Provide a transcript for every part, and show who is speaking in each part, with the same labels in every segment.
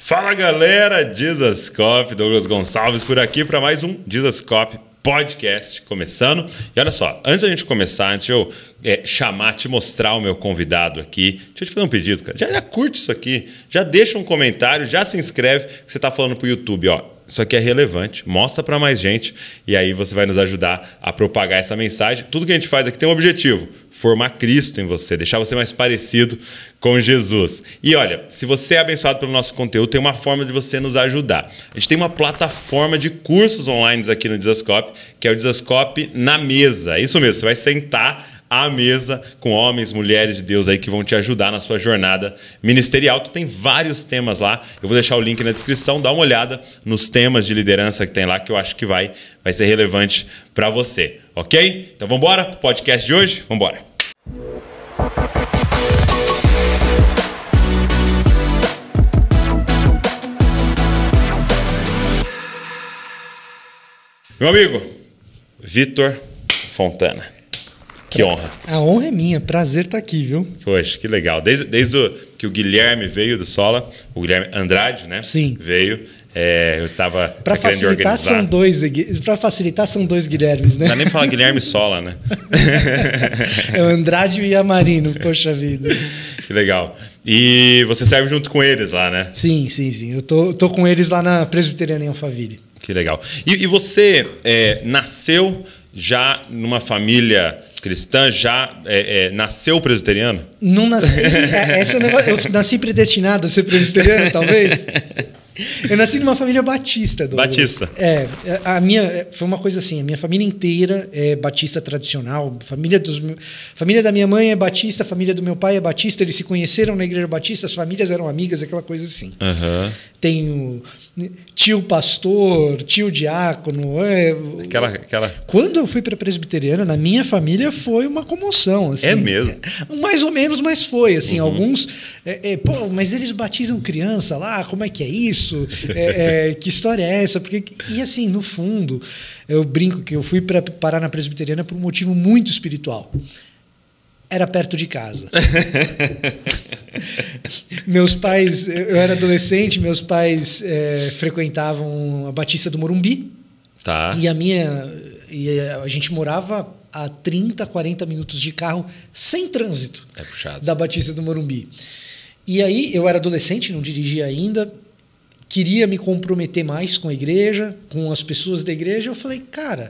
Speaker 1: Fala galera, Jesuscope, Douglas Gonçalves por aqui para mais um Jesuscope Podcast começando. E olha só, antes da gente começar, antes de eu te mostrar o meu convidado aqui, deixa eu te fazer um pedido, cara. Já curte isso aqui, já deixa um comentário, já se inscreve, que você está falando pro YouTube, ó. Isso aqui é relevante, mostra para mais gente e aí você vai nos ajudar a propagar essa mensagem. Tudo que a gente faz aqui tem um objetivo, formar Cristo em você, deixar você mais parecido com Jesus. E olha, se você é abençoado pelo nosso conteúdo, tem uma forma de você nos ajudar. A gente tem uma plataforma de cursos online aqui no Jesuscope, que é o Jesuscope na Mesa. É isso mesmo, você vai sentar à mesa com homens, mulheres de Deus aí que vão te ajudar na sua jornada ministerial. Tu tem vários temas lá. Eu vou deixar o link na descrição. Dá uma olhada nos temas de liderança que tem lá, que eu acho que vai ser relevante para você. Ok? Então vamos embora pro podcast de hoje? Vamos embora. Meu amigo, Vitor Fontana. Que honra.
Speaker 2: A honra é minha, prazer estar aqui, viu?
Speaker 1: Poxa, que legal. Desde que o Guilherme veio do Sola, o Guilherme Andrade, né?
Speaker 2: Sim.
Speaker 1: Veio. Eu estava
Speaker 2: para facilitar são dois Guilhermes, né?
Speaker 1: Não dá nem pra falar Guilherme Sola, né?
Speaker 2: É o Andrade e a Marino, poxa vida.
Speaker 1: Que legal. E você serve junto com eles lá, né?
Speaker 2: Sim. Eu tô com eles lá na Presbiteriana em Alphaville.
Speaker 1: Que legal. E você nasceu já numa família cristã, já nasceu presbiteriano?
Speaker 2: Não nasci. Esse é o negócio. Eu nasci predestinado a ser presbiteriano, talvez. Eu nasci numa família batista.
Speaker 1: Batista.
Speaker 2: Foi uma coisa assim, a minha família inteira é batista tradicional. Família da minha mãe é batista, a família do meu pai é batista, eles se conheceram na igreja batista, as famílias eram amigas, aquela coisa assim.
Speaker 1: Uhum.
Speaker 2: Tenho tio pastor, tio diácono. Quando eu fui para a presbiteriana, na minha família foi uma comoção. Assim.
Speaker 1: É mesmo?
Speaker 2: Mais ou menos, mas foi. Assim,
Speaker 1: uhum.
Speaker 2: Alguns... mas eles batizam criança lá, como é que é isso? Que história é essa? E assim, no fundo, eu brinco que eu fui para parar na presbiteriana por um motivo muito espiritual. Era perto de casa. Meus pais, eu era adolescente, meus pais frequentavam a Batista do Morumbi.
Speaker 1: Tá.
Speaker 2: E a gente morava a 30, 40 minutos de carro sem trânsito.
Speaker 1: É puxado. Da
Speaker 2: Batista do Morumbi. E aí eu era adolescente, não dirigia ainda, queria me comprometer mais com a igreja, com as pessoas da igreja. Eu falei, cara,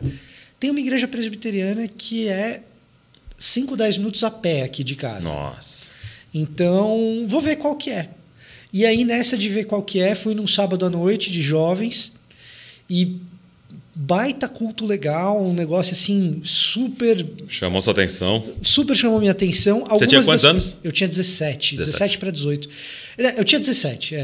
Speaker 2: tem uma igreja presbiteriana que é 5, 10 minutos a pé aqui de casa.
Speaker 1: Nossa.
Speaker 2: Então, vou ver qual que é. E aí, nessa de ver qual que é, fui num sábado à noite de jovens e baita culto legal, um negócio assim super...
Speaker 1: Chamou sua atenção?
Speaker 2: Super chamou minha atenção.
Speaker 1: Você tinha quantos anos?
Speaker 2: Eu tinha 17 para 18. Eu tinha 17,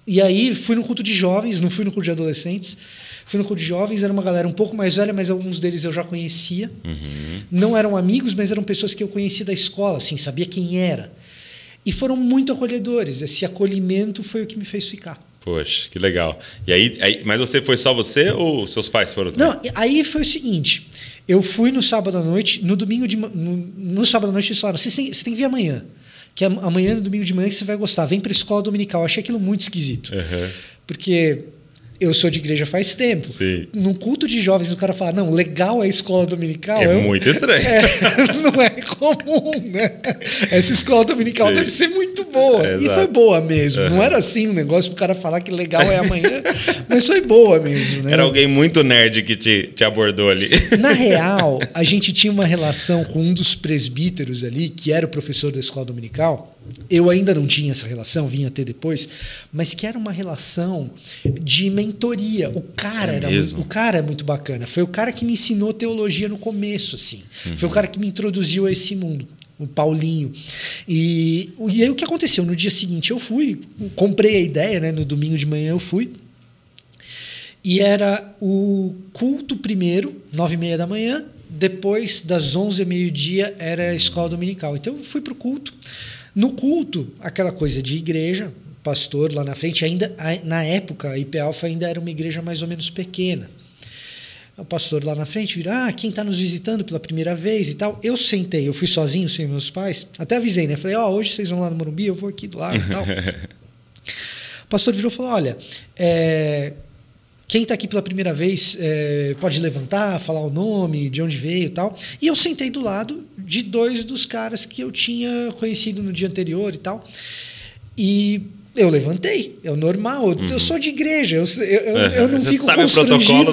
Speaker 2: E aí fui no culto de jovens, não fui no culto de adolescentes. Fui no culto de jovens, era uma galera um pouco mais velha, mas alguns deles eu já conhecia.
Speaker 1: Uhum.
Speaker 2: Não eram amigos, mas eram pessoas que eu conhecia da escola, assim, sabia quem era. E foram muito acolhedores. Esse acolhimento foi o que me fez ficar.
Speaker 1: Poxa, que legal. E aí, mas foi só você ou seus pais foram também?
Speaker 2: Não, aí foi o seguinte, eu fui no sábado à noite, no sábado à noite eles falaram, você tem que vir amanhã, que amanhã, no domingo de manhã, que você vai gostar, vem para a escola dominical. Eu achei aquilo muito esquisito, porque... Eu sou de igreja faz tempo.
Speaker 1: Sim.
Speaker 2: No culto de jovens, o cara fala, não, legal é a escola dominical.
Speaker 1: É muito estranho.
Speaker 2: Não é comum, né? Essa escola dominical deve ser muito boa. E foi boa mesmo. Não era assim um negócio para o cara falar que legal é amanhã, mas foi boa mesmo. Né?
Speaker 1: Era alguém muito nerd que te abordou ali.
Speaker 2: Na real, a gente tinha uma relação com um dos presbíteros ali, que era o professor da escola dominical. Eu ainda não tinha essa relação, vim a ter depois, mas que era uma relação de mentoria. O cara é muito bacana. Foi o cara que me ensinou teologia no começo, assim. Uhum. Foi o cara que me introduziu a esse mundo, o Paulinho. E aí o que aconteceu? No dia seguinte eu fui, comprei a ideia, né? No domingo de manhã eu fui. E era o culto primeiro, 9h30 da manhã, depois das 11h, meio-dia, era a escola dominical. Então eu fui para o culto. No culto, aquela coisa de igreja, pastor lá na frente, ainda na época a IP Alpha ainda era uma igreja mais ou menos pequena. O pastor lá na frente vira, quem está nos visitando pela primeira vez e tal. Eu sentei, eu fui sozinho, sem meus pais, até avisei, né? Falei, hoje vocês vão lá no Morumbi, eu vou aqui do lado e tal. pastor virou e falou, olha, quem está aqui pela primeira vez pode levantar, falar o nome, de onde veio e tal. E eu sentei do lado de 2 dos caras que eu tinha conhecido no dia anterior e tal. E eu levantei, é o normal, eu sou de igreja, eu não fico constrangido.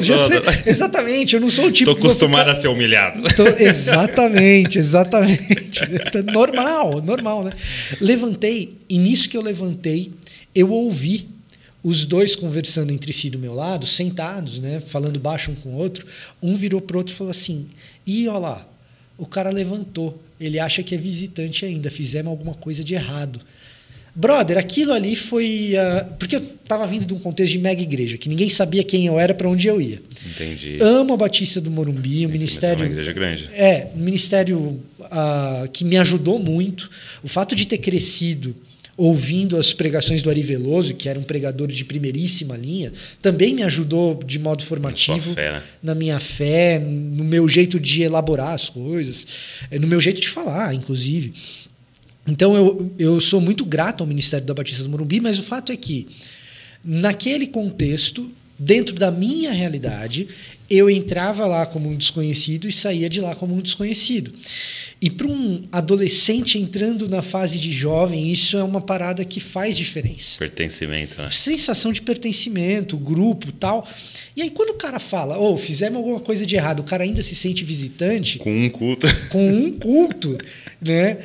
Speaker 2: Exatamente, eu não sou o tipo...
Speaker 1: Estou acostumado a ser humilhado.
Speaker 2: Exatamente. Normal, né? Levantei, e nisso que eu levantei, eu ouvi os 2 conversando entre si do meu lado, sentados, né, falando baixo um com o outro. Um virou pro outro e falou assim, olha lá, o cara levantou, ele acha que é visitante ainda, fizemos alguma coisa de errado. Brother, aquilo ali foi... porque eu estava vindo de um contexto de mega igreja, que ninguém sabia quem eu era, para onde eu ia.
Speaker 1: Entendi.
Speaker 2: Amo a Batista do Morumbi, um ministério...
Speaker 1: É uma igreja grande.
Speaker 2: Um ministério que me ajudou muito. O fato de ter crescido ouvindo as pregações do Ari Veloso, que era um pregador de primeiríssima linha, também me ajudou de modo formativo na minha fé, no meu jeito de elaborar as coisas, no meu jeito de falar, inclusive. Então, eu sou muito grato ao Ministério da Batista do Morumbi, mas o fato é que, naquele contexto, dentro da minha realidade, eu entrava lá como um desconhecido e saía de lá como um desconhecido. E para um adolescente entrando na fase de jovem, isso é uma parada que faz diferença.
Speaker 1: Pertencimento, né?
Speaker 2: Sensação de pertencimento, grupo, tal. E aí quando o cara fala, fizemos alguma coisa de errado, o cara ainda se sente visitante.
Speaker 1: Com um culto.
Speaker 2: Com um culto, né?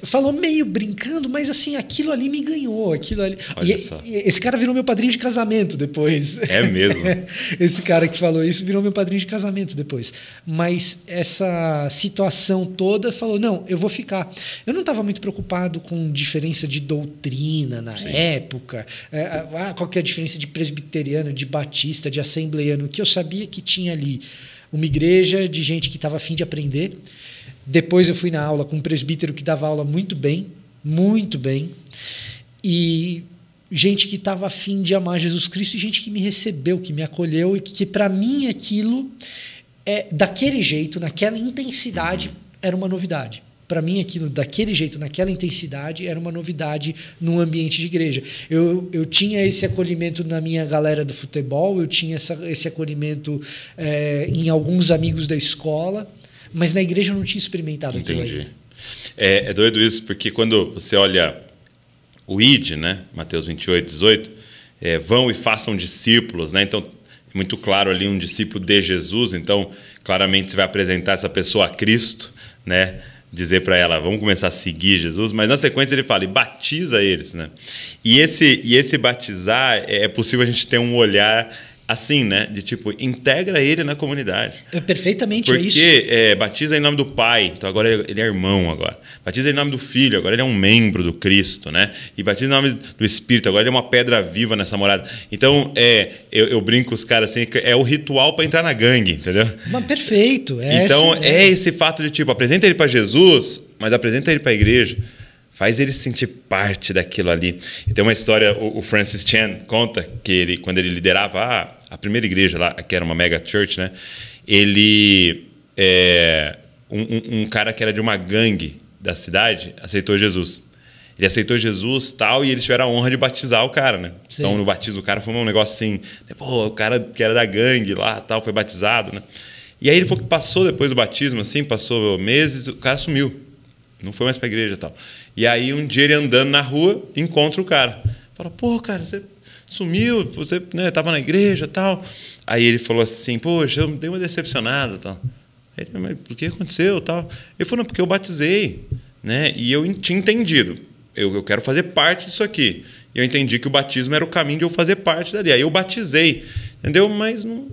Speaker 2: Falou meio brincando, mas assim, aquilo ali me ganhou. E esse cara virou meu padrinho de casamento depois.
Speaker 1: É mesmo?
Speaker 2: Esse cara que falou isso virou meu padrinho de casamento depois. Mas essa situação toda falou, não, eu vou ficar. Eu não estava muito preocupado com diferença de doutrina na época, qual que é a diferença de presbiteriano, de batista, de assembleiano. O que eu sabia que tinha ali uma igreja de gente que estava a fim de aprender. Depois eu fui na aula com um presbítero que dava aula muito bem, e gente que estava a fim de amar Jesus Cristo, e gente que me recebeu, que me acolheu, e que para mim aquilo, daquele jeito, naquela intensidade, era uma novidade. Para mim aquilo, daquele jeito, naquela intensidade, era uma novidade num ambiente de igreja. Eu tinha esse acolhimento na minha galera do futebol, eu tinha esse acolhimento em alguns amigos da escola, mas na igreja eu não tinha experimentado aquilo ainda.
Speaker 1: É doido isso, porque quando você olha o ID, né, Mateus 28, 18, vão e façam discípulos, né? Então, é muito claro ali um discípulo de Jesus, então, claramente você vai apresentar essa pessoa a Cristo, né? Dizer para ela, vamos começar a seguir Jesus, mas na sequência ele fala, e batiza eles, né? E esse batizar, é possível a gente ter um olhar assim, né? De tipo, integra ele na comunidade.
Speaker 2: Perfeitamente,
Speaker 1: porque,
Speaker 2: é isso.
Speaker 1: Batiza em nome do Pai, então agora ele é irmão agora. Batiza em nome do Filho, agora ele é um membro do Cristo, né? E batiza em nome do Espírito, agora ele é uma pedra viva nessa morada. Então, eu brinco com os caras assim, é o ritual para entrar na gangue, entendeu?
Speaker 2: Mas perfeito.
Speaker 1: Então, esse fato de tipo, apresenta ele para Jesus, mas apresenta ele para a igreja. Faz ele se sentir parte daquilo ali. E tem uma história, o Francis Chan conta que quando ele liderava a primeira igreja lá, que era uma mega church, né? Ele, um cara que era de uma gangue da cidade, aceitou Jesus. Ele aceitou Jesus tal, e eles tiveram a honra de batizar o cara, né? Sim. Então, no batismo do cara foi um negócio assim, o cara que era da gangue lá tal, foi batizado, né? E aí ele falou que passou depois do batismo, assim, passou meses, o cara sumiu. Não foi mais para a igreja e tal. E aí, um dia ele andando na rua, encontra o cara. Fala, cara, você sumiu, você estava na igreja e tal. Aí ele falou assim, poxa, eu dei uma decepcionada e tal. Ele, mas por que aconteceu tal? Ele falou, não, porque eu batizei, né? E eu tinha entendido. Eu quero fazer parte disso aqui. E eu entendi que o batismo era o caminho de eu fazer parte dali. Aí eu batizei, entendeu? Mas não,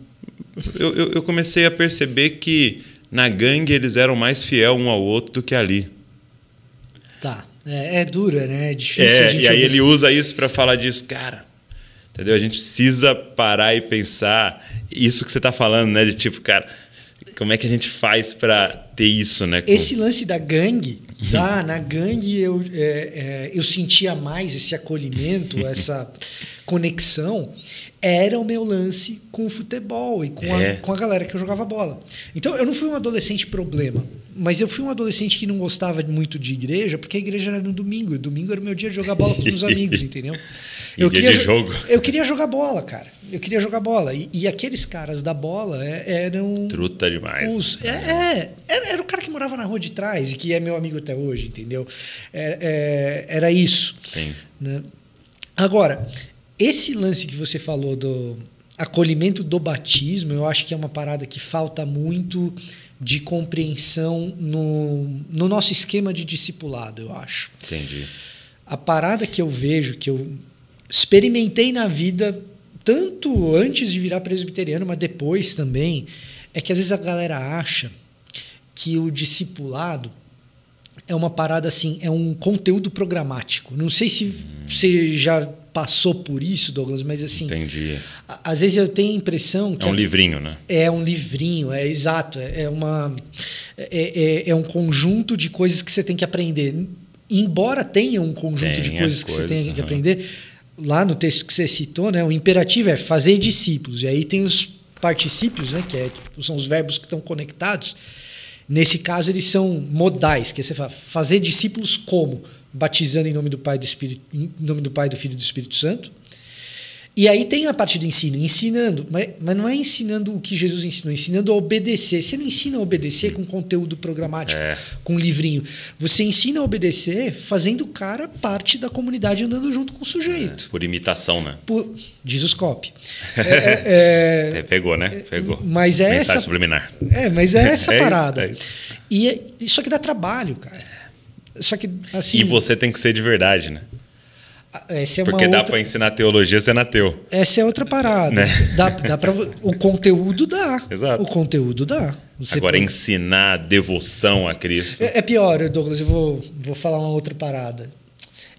Speaker 1: eu comecei a perceber que na gangue eles eram mais fiel um ao outro do que ali.
Speaker 2: Tá. É duro, né? É difícil a gente...
Speaker 1: E aí ele usa isso para falar disso. Cara, entendeu? A gente precisa parar e pensar isso que você está falando, né? De tipo, cara, como é que a gente faz para ter isso, né?
Speaker 2: Esse lance da gangue, na gangue eu sentia mais esse acolhimento, essa conexão. Era o meu lance com o futebol e com a galera que eu jogava bola. Então, eu não fui um adolescente problema, mas eu fui um adolescente que não gostava muito de igreja, porque a igreja era no domingo, e domingo era o meu dia de jogar bola com os meus amigos, entendeu? Eu
Speaker 1: dia de jogo.
Speaker 2: Eu queria jogar bola, cara. Eu queria jogar bola. E aqueles caras da bola eram...
Speaker 1: Truta demais.
Speaker 2: Era o cara que morava na rua de trás e que é meu amigo até hoje, entendeu? Era isso.
Speaker 1: Sim.
Speaker 2: Né? Agora, esse lance que você falou do acolhimento do batismo, eu acho que é uma parada que falta muito de compreensão no nosso esquema de discipulado, eu acho.
Speaker 1: Entendi.
Speaker 2: A parada que eu vejo, que eu experimentei na vida, tanto antes de virar presbiteriano, mas depois também, é que às vezes a galera acha que o discipulado é uma parada assim, é um conteúdo programático. Não sei se você já passou por isso, Douglas, mas assim...
Speaker 1: Entendi.
Speaker 2: Às vezes eu tenho a impressão que...
Speaker 1: É um livrinho, né?
Speaker 2: É um livrinho, exato. É um conjunto de coisas que você tem que aprender. Embora tenha um conjunto de coisas que você tem que aprender, lá no texto que você citou, né, o imperativo é fazer discípulos. E aí tem os particípios, né, são os verbos que estão conectados. Nesse caso, eles são modais, que é você fala, fazer discípulos como? Batizando em nome do Pai, em nome do Pai, do Filho e do Espírito Santo. E aí tem a parte do ensino, ensinando, mas não é ensinando o que Jesus ensinou, ensinando a obedecer. Você não ensina a obedecer com conteúdo programático, com livrinho. Você ensina a obedecer fazendo o cara parte da comunidade andando junto com o sujeito.
Speaker 1: Por imitação, né?
Speaker 2: Jesus copy.
Speaker 1: Pegou, né? Pegou.
Speaker 2: Mas é
Speaker 1: mensagem subliminar.
Speaker 2: Mas é essa parada.
Speaker 1: Isso.
Speaker 2: E isso aqui dá trabalho, cara. Só que, assim,
Speaker 1: e você tem que ser de verdade, né? Porque dá para ensinar teologia sendo ateu.
Speaker 2: Essa é outra parada. Né? Dá para o conteúdo dá.
Speaker 1: Exato.
Speaker 2: O conteúdo dá.
Speaker 1: Agora, ensinar devoção a Cristo.
Speaker 2: É pior, Douglas. Eu vou falar uma outra parada.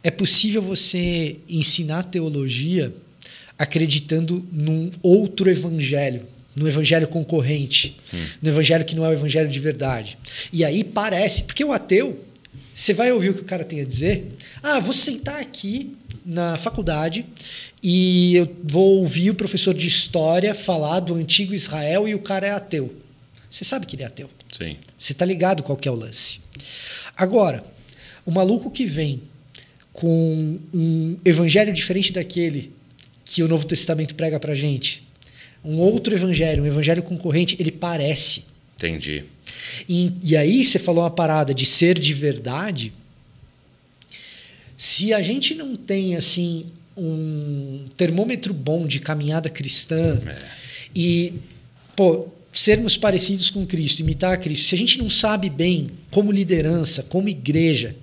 Speaker 2: É possível você ensinar teologia acreditando num outro evangelho, num evangelho concorrente, num evangelho que não é o evangelho de verdade. E aí parece, porque o ateu, você vai ouvir o que o cara tem a dizer. Vou sentar aqui na faculdade e eu vou ouvir o professor de história falar do antigo Israel e o cara é ateu. Você sabe que ele é ateu.
Speaker 1: Sim.
Speaker 2: Você está ligado qual que é o lance. Agora, o maluco que vem com um evangelho diferente daquele que o Novo Testamento prega pra gente, um outro evangelho, um evangelho concorrente, ele parece.
Speaker 1: Entendi.
Speaker 2: E aí você falou uma parada de ser de verdade. Se a gente não tem assim um termômetro bom de caminhada cristã e sermos parecidos com Cristo, imitar a Cristo, se a gente não sabe bem como liderança, como igreja,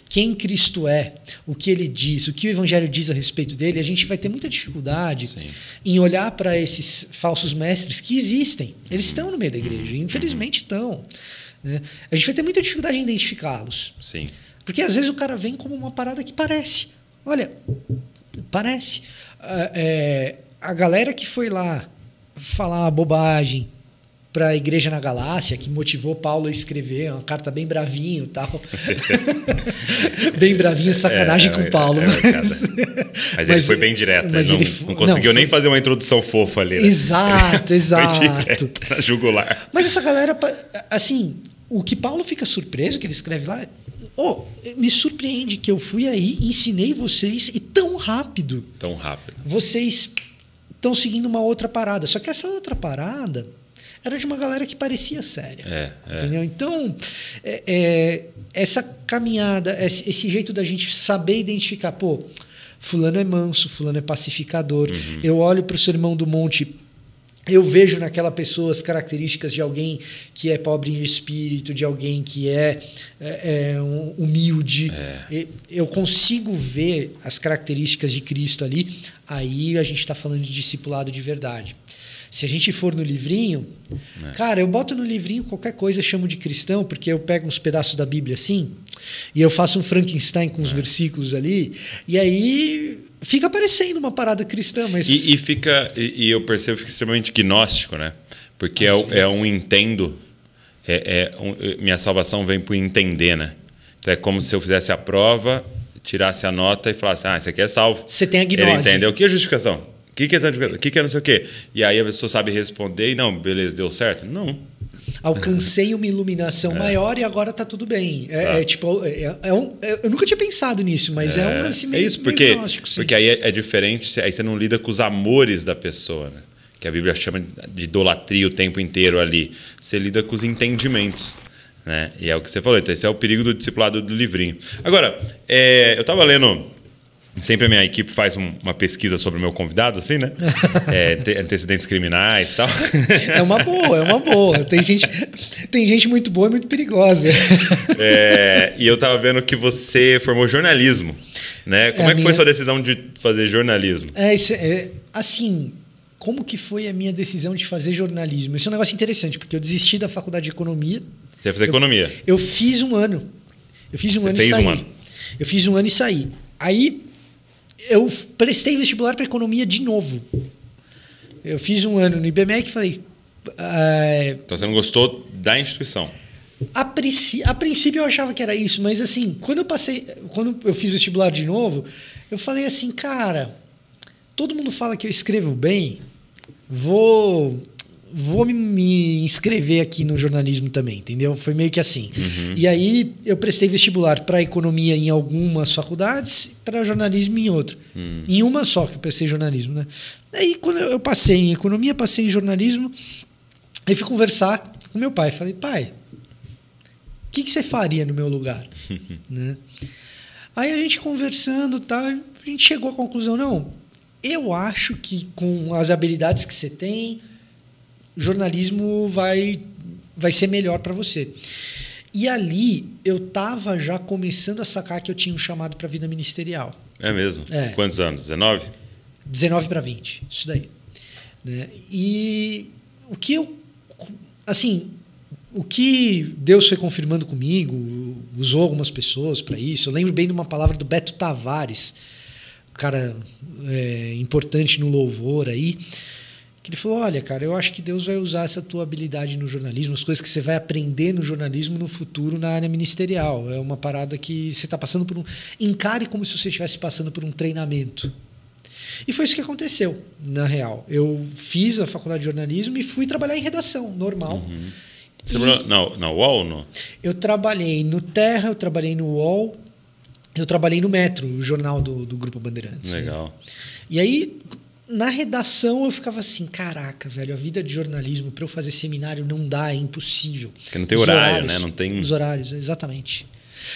Speaker 2: quem Cristo é, o que ele diz, o que o Evangelho diz a respeito dele, a gente vai ter muita dificuldade em olhar para esses falsos mestres que existem. Eles estão no meio da igreja, infelizmente estão. Né? A gente vai ter muita dificuldade em identificá-los.
Speaker 1: Sim.
Speaker 2: Porque às vezes o cara vem como uma parada que parece. Olha, parece. A galera que foi lá falar uma bobagem para a igreja na Galácia, que motivou Paulo a escrever uma carta bem bravinho e tal. Bem bravinho, sacanagem com Paulo.
Speaker 1: Mas ele foi bem direto. Mas ele não conseguiu nem fazer uma introdução fofa ali. Né?
Speaker 2: Exato.
Speaker 1: Na jugular.
Speaker 2: Mas essa galera, assim, o que Paulo fica surpreso, que ele escreve lá, me surpreende que eu fui aí, ensinei vocês e tão rápido.
Speaker 1: Tão rápido.
Speaker 2: Vocês estão seguindo uma outra parada. Só que essa outra parada era de uma galera que parecia séria. Entendeu? Então, essa caminhada, esse jeito da gente saber identificar, fulano é manso, fulano é pacificador. Eu olho para o Sermão do Monte, eu vejo naquela pessoa as características de alguém que é pobre em espírito, de alguém que é humilde. Eu consigo ver as características de Cristo ali. Aí a gente está falando de discipulado de verdade. Se a gente for no livrinho, cara, eu boto no livrinho qualquer coisa, chamo de cristão, porque eu pego uns pedaços da Bíblia assim, e eu faço um Frankenstein com os versículos ali, e aí fica parecendo uma parada cristã, mas...
Speaker 1: E eu percebo que fica extremamente gnóstico, né? Porque é um entendo, minha salvação vem por entender, né? Então é como se eu fizesse a prova, tirasse a nota e falasse, isso aqui é salvo.
Speaker 2: Você tem a gnose.
Speaker 1: Ele entendeu. O que é justificação? O que é santificação? O que é não sei o quê? E aí a pessoa sabe responder e não, beleza, deu certo? Não.
Speaker 2: alcancei uma iluminação maior e agora tá tudo bem. Eu nunca tinha pensado nisso, mas é um lance meio,
Speaker 1: é isso, porque,
Speaker 2: meio gnóstico, sim.
Speaker 1: porque aí é diferente, aí você não lida com os amores da pessoa, né? Que a Bíblia chama de idolatria o tempo inteiro ali. Você lida com os entendimentos, né? E é o que você falou. Então, esse é o perigo do discipulado do livrinho. Agora, eu estava lendo... Sempre a minha equipe faz uma pesquisa sobre o meu convidado, assim, né? Antecedentes criminais e tal.
Speaker 2: É uma boa. Tem gente muito boa e muito perigosa.
Speaker 1: E eu estava vendo que você formou jornalismo, né? Como é que foi sua decisão de fazer jornalismo?
Speaker 2: Assim... Como que foi a minha decisão de fazer jornalismo? Isso é um negócio interessante, porque eu desisti da faculdade de economia.
Speaker 1: Você ia fazer economia?
Speaker 2: Eu fiz um ano. Eu fiz um ano e saí. Eu fiz um ano e saí. Aí eu prestei vestibular para economia de novo. Eu fiz um ano no IBMEC e falei...
Speaker 1: Então você não gostou da instituição?
Speaker 2: A princípio eu achava que era isso, mas assim, quando eu fiz vestibular de novo, eu falei assim, cara, todo mundo fala que eu escrevo bem, vou me inscrever aqui no jornalismo também, entendeu? Foi meio que assim. Uhum. E aí eu prestei vestibular para economia em algumas faculdades, para jornalismo em outra. Em uma só que eu prestei jornalismo, né? Aí quando eu passei em economia, passei em jornalismo, aí fui conversar com meu pai. Falei, pai, o que você faria no meu lugar? Né? Aí a gente conversando, tá, a gente chegou à conclusão, não, eu acho que com as habilidades que você tem, jornalismo vai ser melhor para você. E ali eu estava já começando a sacar que eu tinha um chamado para a vida ministerial.
Speaker 1: É mesmo? Quantos anos? 19?
Speaker 2: 19 para 20, isso daí. Né? E o que eu... Assim, o que Deus foi confirmando comigo, usou algumas pessoas para isso. Eu lembro bem de uma palavra do Beto Tavares, um cara importante no louvor aí, que ele falou, olha, cara, eu acho que Deus vai usar essa tua habilidade no jornalismo, as coisas que você vai aprender no jornalismo no futuro na área ministerial. É uma parada que você está passando por encare como se você estivesse passando por um treinamento. E foi isso que aconteceu, na real. Eu fiz a faculdade de jornalismo e fui trabalhar em redação, normal.
Speaker 1: Uhum. Você trabalhou na UOL ou não?
Speaker 2: Eu trabalhei no Terra, eu trabalhei no UOL, eu trabalhei no Metro, o jornal do Grupo Bandeirantes.
Speaker 1: Legal.
Speaker 2: Né? E aí, na redação, eu ficava assim, caraca, velho, a vida de jornalismo, para eu fazer seminário não dá, é impossível.
Speaker 1: Porque não tem horário, né? Não tem...
Speaker 2: Os horários, exatamente.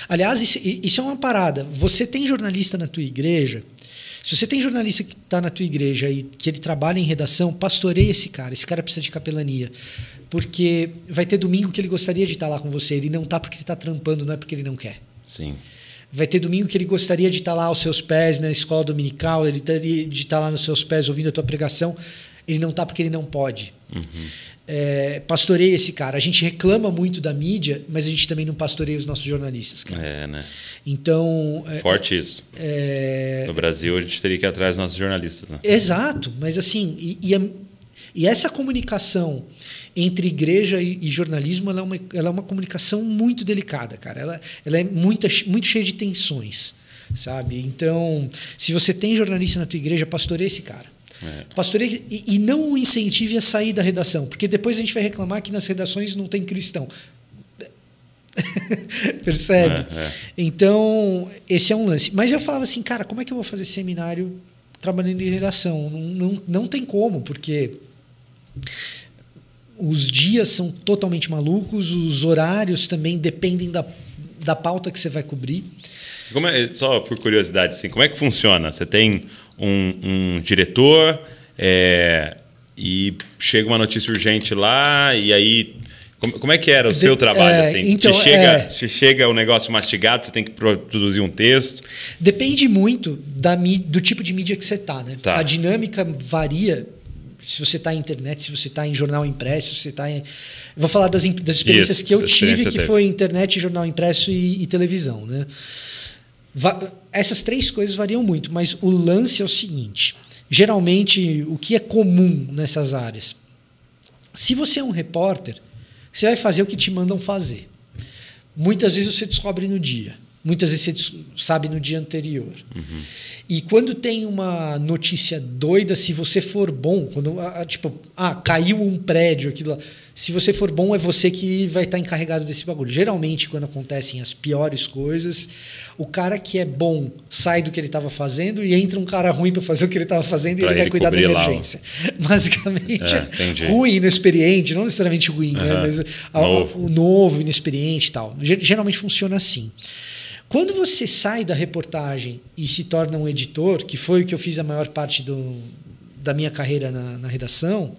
Speaker 2: Aliás, isso é uma parada. Você tem jornalista na tua igreja... Se você tem jornalista que está na tua igreja e que ele trabalha em redação, pastoreia esse cara. Esse cara precisa de capelania. Porque vai ter domingo que ele gostaria de estar lá com você. Ele não está porque ele está trampando, não é porque ele não quer.
Speaker 1: Sim.
Speaker 2: Vai ter domingo que ele gostaria de estar lá aos seus pés na escola dominical, ele teria de estar lá nos seus pés ouvindo a tua pregação. Ele não está porque ele não pode. Uhum. Pastoreia esse cara. A gente reclama muito da mídia, mas a gente também não pastoreia os nossos jornalistas, cara.
Speaker 1: Né?
Speaker 2: Então...
Speaker 1: Forte isso. No Brasil, a gente teria que ir atrás dos nossos jornalistas. Né?
Speaker 2: Exato. Mas assim... E essa comunicação entre igreja e jornalismo, ela é uma comunicação muito delicada, cara. Ela é muito cheia de tensões, sabe? Então, se você tem jornalista na tua igreja, pastoreia esse cara. Pastoreia e não o incentive a sair da redação, porque depois a gente vai reclamar que nas redações não tem cristão. Percebe? Então, esse é um lance. Mas eu falava assim, cara, como é que eu vou fazer seminário trabalhando em redação? Não tem como, porque os dias são totalmente malucos, os horários também dependem da pauta que você vai cobrir.
Speaker 1: Só por curiosidade, assim, como é que funciona? Você tem um diretor e chega uma notícia urgente lá e aí... Como é que era o seu trabalho? Assim?
Speaker 2: Então,
Speaker 1: te chega o negócio mastigado, você tem que produzir um texto?
Speaker 2: Depende muito do tipo de mídia que você está. Né? Tá. A dinâmica varia se você está em internet, se você está em jornal impresso, se você está em... Vou falar das experiências que eu tive, que foi internet, jornal impresso e televisão. Né? Essas três coisas variam muito, mas o lance é o seguinte. Geralmente, o que é comum nessas áreas? Se você é um repórter, você vai fazer o que te mandam fazer. Muitas vezes você descobre no dia. Muitas vezes você sabe no dia anterior. E quando tem uma notícia doida, se você for bom, quando, caiu um prédio, aquilo lá, se você for bom, é você que vai estar encarregado desse bagulho. Geralmente, quando acontecem as piores coisas, o cara que é bom sai do que ele estava fazendo e entra um cara ruim para fazer o que ele estava fazendo e ele vai cuidar da emergência. Basicamente, ruim, inexperiente, não necessariamente ruim, né? Mas novo, inexperiente e tal. Geralmente funciona assim. Quando você sai da reportagem e se torna um editor, que foi o que eu fiz a maior parte da minha carreira na redação,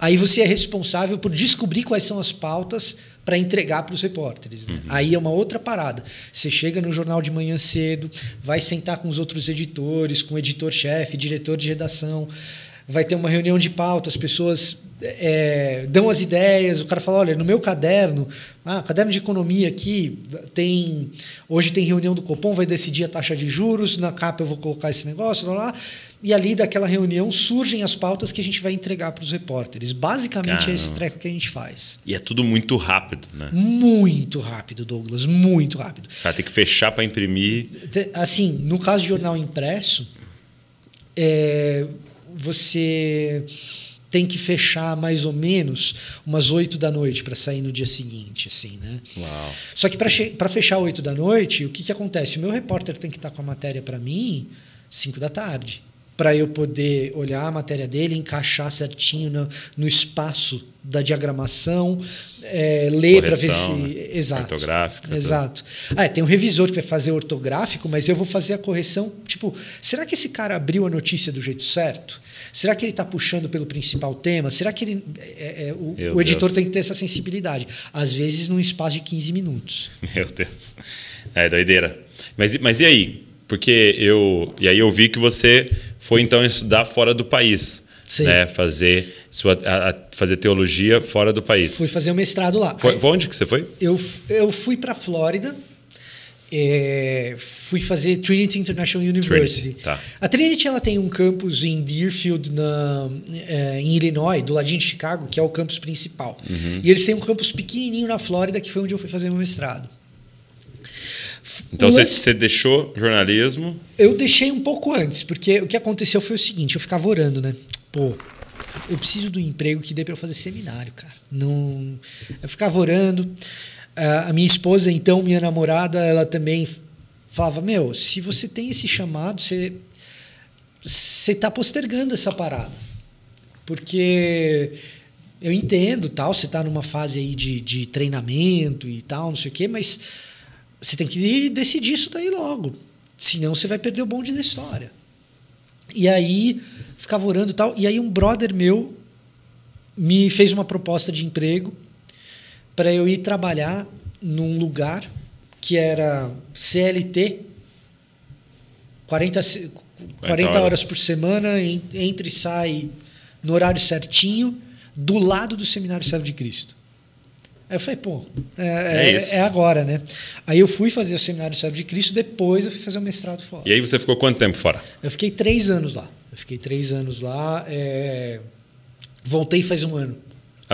Speaker 2: aí você é responsável por descobrir quais são as pautas para entregar para os repórteres. Né? Aí é uma outra parada. Você chega no jornal de manhã cedo, vai sentar com os outros editores, com o editor-chefe, diretor de redação, vai ter uma reunião de pauta, as pessoas dão as ideias, o cara fala, olha, no meu caderno, caderno de economia aqui, hoje tem reunião do Copom, vai decidir a taxa de juros, na capa eu vou colocar esse negócio, lá, e ali daquela reunião surgem as pautas que a gente vai entregar para os repórteres. Basicamente é esse treco que a gente faz.
Speaker 1: E é tudo muito rápido, né?
Speaker 2: Muito rápido, Douglas, muito rápido.
Speaker 1: O cara tem que fechar para imprimir.
Speaker 2: Assim, no caso de jornal impresso, você tem que fechar mais ou menos umas 8 da noite para sair no dia seguinte, assim, né?
Speaker 1: Uau.
Speaker 2: Só que para fechar 8 da noite, o que acontece? O meu repórter tem que estar com a matéria para mim 5 da tarde, para eu poder olhar a matéria dele, encaixar certinho no espaço da diagramação, ler para ver se...
Speaker 1: Né?
Speaker 2: Exato.
Speaker 1: Ortográfica.
Speaker 2: Exato. Tem um revisor que vai fazer ortográfico, mas eu vou fazer a correção. Tipo, será que esse cara abriu a notícia do jeito certo? Será que ele está puxando pelo principal tema? Será que ele, o editor tem que ter essa sensibilidade? Às vezes, num espaço de 15 minutos.
Speaker 1: Meu Deus. É doideira. Mas e aí? Porque eu vi que você foi então estudar fora do país.
Speaker 2: Sim.
Speaker 1: Né? Fazer teologia fora do país.
Speaker 2: Fui fazer o mestrado lá.
Speaker 1: Foi onde que você foi?
Speaker 2: Eu fui para a Flórida. Fui fazer Trinity International University.
Speaker 1: Tá.
Speaker 2: A Trinity ela tem um campus em Deerfield, em Illinois, do ladinho de Chicago, que é o campus principal. E eles têm um campus pequenininho na Flórida, que foi onde eu fui fazer meu mestrado.
Speaker 1: Então você deixou jornalismo?
Speaker 2: Eu deixei um pouco antes, porque o que aconteceu foi o seguinte, eu ficava orando, né? Pô, eu preciso do emprego que dê para eu fazer seminário, cara. Não, eu ficava orando. A minha esposa, então, minha namorada, ela também falava, se você tem esse chamado, você está postergando essa parada. Porque eu entendo, tal, você está numa fase aí de treinamento e tal, não sei o quê, mas você tem que decidir isso daí logo. Senão você vai perder o bonde da história. E aí, ficava orando e tal. E aí um brother meu me fez uma proposta de emprego para eu ir trabalhar num lugar que era CLT, 40 horas por semana, entra e sai no horário certinho, do lado do Seminário Servo de Cristo. Aí eu falei, é agora, né? Aí eu fui fazer o Seminário Servo de Cristo, depois eu fui fazer o mestrado fora.
Speaker 1: E aí você ficou quanto tempo fora?
Speaker 2: Eu fiquei 3 anos lá. Voltei faz um ano.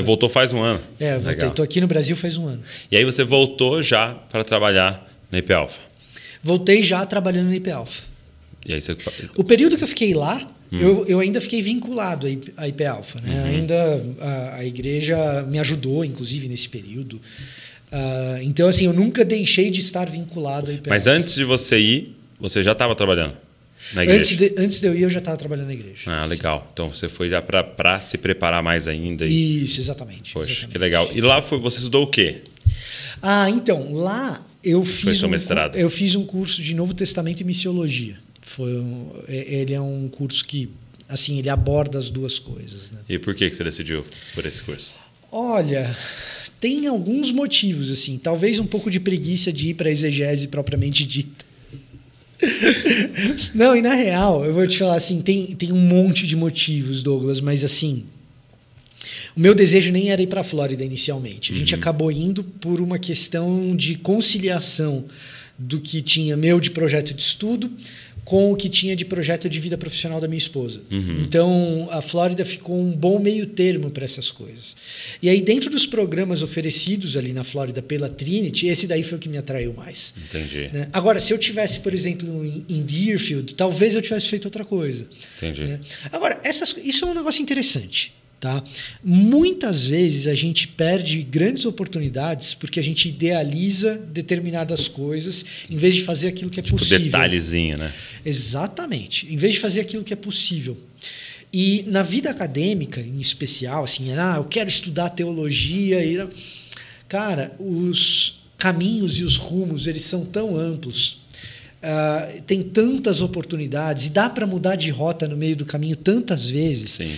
Speaker 1: Voltou faz um ano?
Speaker 2: Voltei. Estou aqui no Brasil faz um ano.
Speaker 1: E aí você voltou já para trabalhar na IP Alpha?
Speaker 2: Voltei já trabalhando na IP Alpha.
Speaker 1: E aí você...
Speaker 2: O período que eu fiquei lá, eu ainda fiquei vinculado à IP Alpha. Né? Ainda a igreja me ajudou, inclusive, nesse período. Então, assim, eu nunca deixei de estar vinculado à IP Alpha.
Speaker 1: Mas antes de você ir, você já estava trabalhando na igreja?
Speaker 2: Antes de eu ir, eu já estava trabalhando na igreja.
Speaker 1: Legal. Sim. Então, você foi já para se preparar mais ainda.
Speaker 2: Isso, exatamente.
Speaker 1: Poxa,
Speaker 2: exatamente.
Speaker 1: Que legal. E lá você estudou o quê?
Speaker 2: Então, lá eu fiz um curso de Novo Testamento e Missiologia. Ele é um curso que, assim, ele aborda as duas coisas. Né?
Speaker 1: E por que você decidiu por esse curso?
Speaker 2: Olha, tem alguns motivos, assim. Talvez um pouco de preguiça de ir para a exegese propriamente dita. Não, e na real, eu vou te falar assim, tem um monte de motivos, Douglas, mas assim, o meu desejo nem era ir para a Flórida inicialmente. A gente acabou indo por uma questão de conciliação do que tinha meu de projeto de estudo com o que tinha de projeto de vida profissional da minha esposa. Então, a Flórida ficou um bom meio termo para essas coisas. E aí, dentro dos programas oferecidos ali na Flórida pela Trinity, esse daí foi o que me atraiu mais.
Speaker 1: Entendi.
Speaker 2: Né? Agora, se eu tivesse, por exemplo, em Deerfield, talvez eu tivesse feito outra coisa.
Speaker 1: Entendi.
Speaker 2: Né? Agora, isso é um negócio interessante. Tá? Muitas vezes a gente perde grandes oportunidades porque a gente idealiza determinadas coisas em vez de fazer aquilo que é possível.
Speaker 1: Detalhezinho, né?
Speaker 2: Exatamente. Em vez de fazer aquilo que é possível. E na vida acadêmica, em especial, assim, eu quero estudar teologia. Cara, os caminhos e os rumos, eles são tão amplos. Tem tantas oportunidades e dá para mudar de rota no meio do caminho tantas vezes.
Speaker 1: Sim.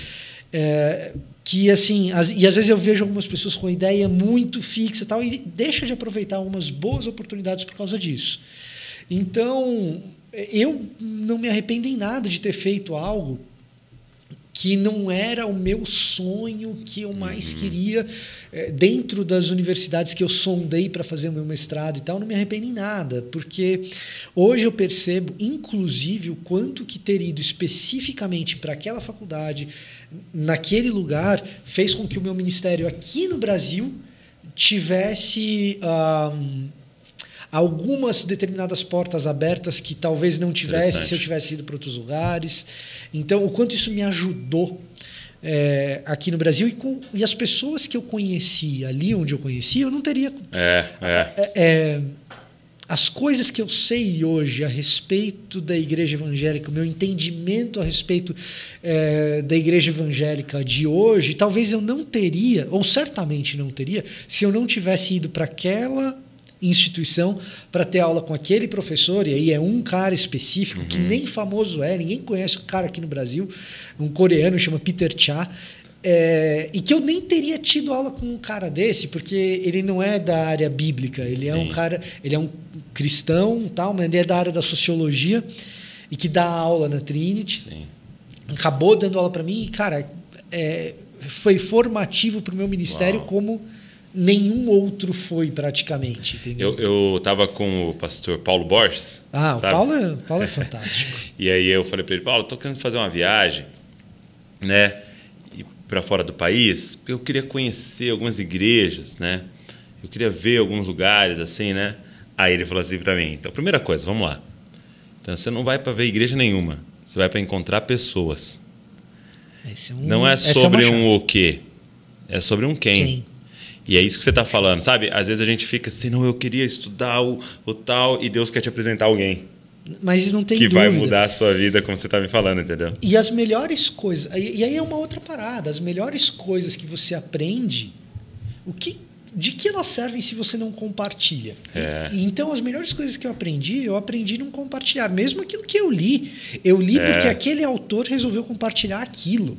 Speaker 2: Que assim, e às vezes eu vejo algumas pessoas com ideia muito fixa e tal, e deixa de aproveitar algumas boas oportunidades por causa disso. Então, eu não me arrependo em nada de ter feito algo que não era o meu sonho, que eu mais queria, dentro das universidades que eu sondei para fazer o meu mestrado e tal, não me arrependo em nada, porque hoje eu percebo, inclusive, o quanto que ter ido especificamente para aquela faculdade, naquele lugar, fez com que o meu ministério aqui no Brasil tivesse algumas determinadas portas abertas que talvez não tivesse se eu tivesse ido para outros lugares. Então, o quanto isso me ajudou aqui no Brasil e as pessoas que eu conheci ali onde eu conheci, eu não teria... As coisas que eu sei hoje a respeito da igreja evangélica, o meu entendimento a respeito da igreja evangélica de hoje, talvez eu não teria, ou certamente não teria, se eu não tivesse ido para aquela instituição para ter aula com aquele professor, e aí é um cara específico que nem famoso ninguém conhece o cara aqui no Brasil, um coreano, chama Peter Cha, e que eu nem teria tido aula com um cara desse, porque ele não é da área bíblica, ele é um cara, ele é um cristão, tal, mas ele é da área da sociologia e que dá aula na Trinity. Sim. Acabou dando aula para mim e, cara, foi formativo para o meu ministério. Uau. Como nenhum outro foi praticamente. Entendeu?
Speaker 1: Eu estava com o pastor Paulo Borges.
Speaker 2: O Paulo é fantástico.
Speaker 1: E aí eu falei para ele, Paulo, estou querendo fazer uma viagem, né, para fora do país. Eu queria conhecer algumas igrejas, né? Eu queria ver alguns lugares assim, né? Aí ele falou assim para mim, então, primeira coisa, vamos lá. Então, você não vai para ver igreja nenhuma, você vai para encontrar pessoas. Não é sobre o quê, é sobre um quem. E é isso que você está falando, sabe? Às vezes a gente fica assim, não, eu queria estudar o tal, e Deus quer te apresentar alguém.
Speaker 2: Mas não tem
Speaker 1: que
Speaker 2: dúvida.
Speaker 1: Vai mudar a sua vida, como você está me falando, entendeu?
Speaker 2: E as melhores coisas... E aí é uma outra parada. As melhores coisas que você aprende, de que elas servem se você não compartilha? Então, as melhores coisas que eu aprendi não compartilhar. Mesmo aquilo que eu li porque aquele autor resolveu compartilhar aquilo.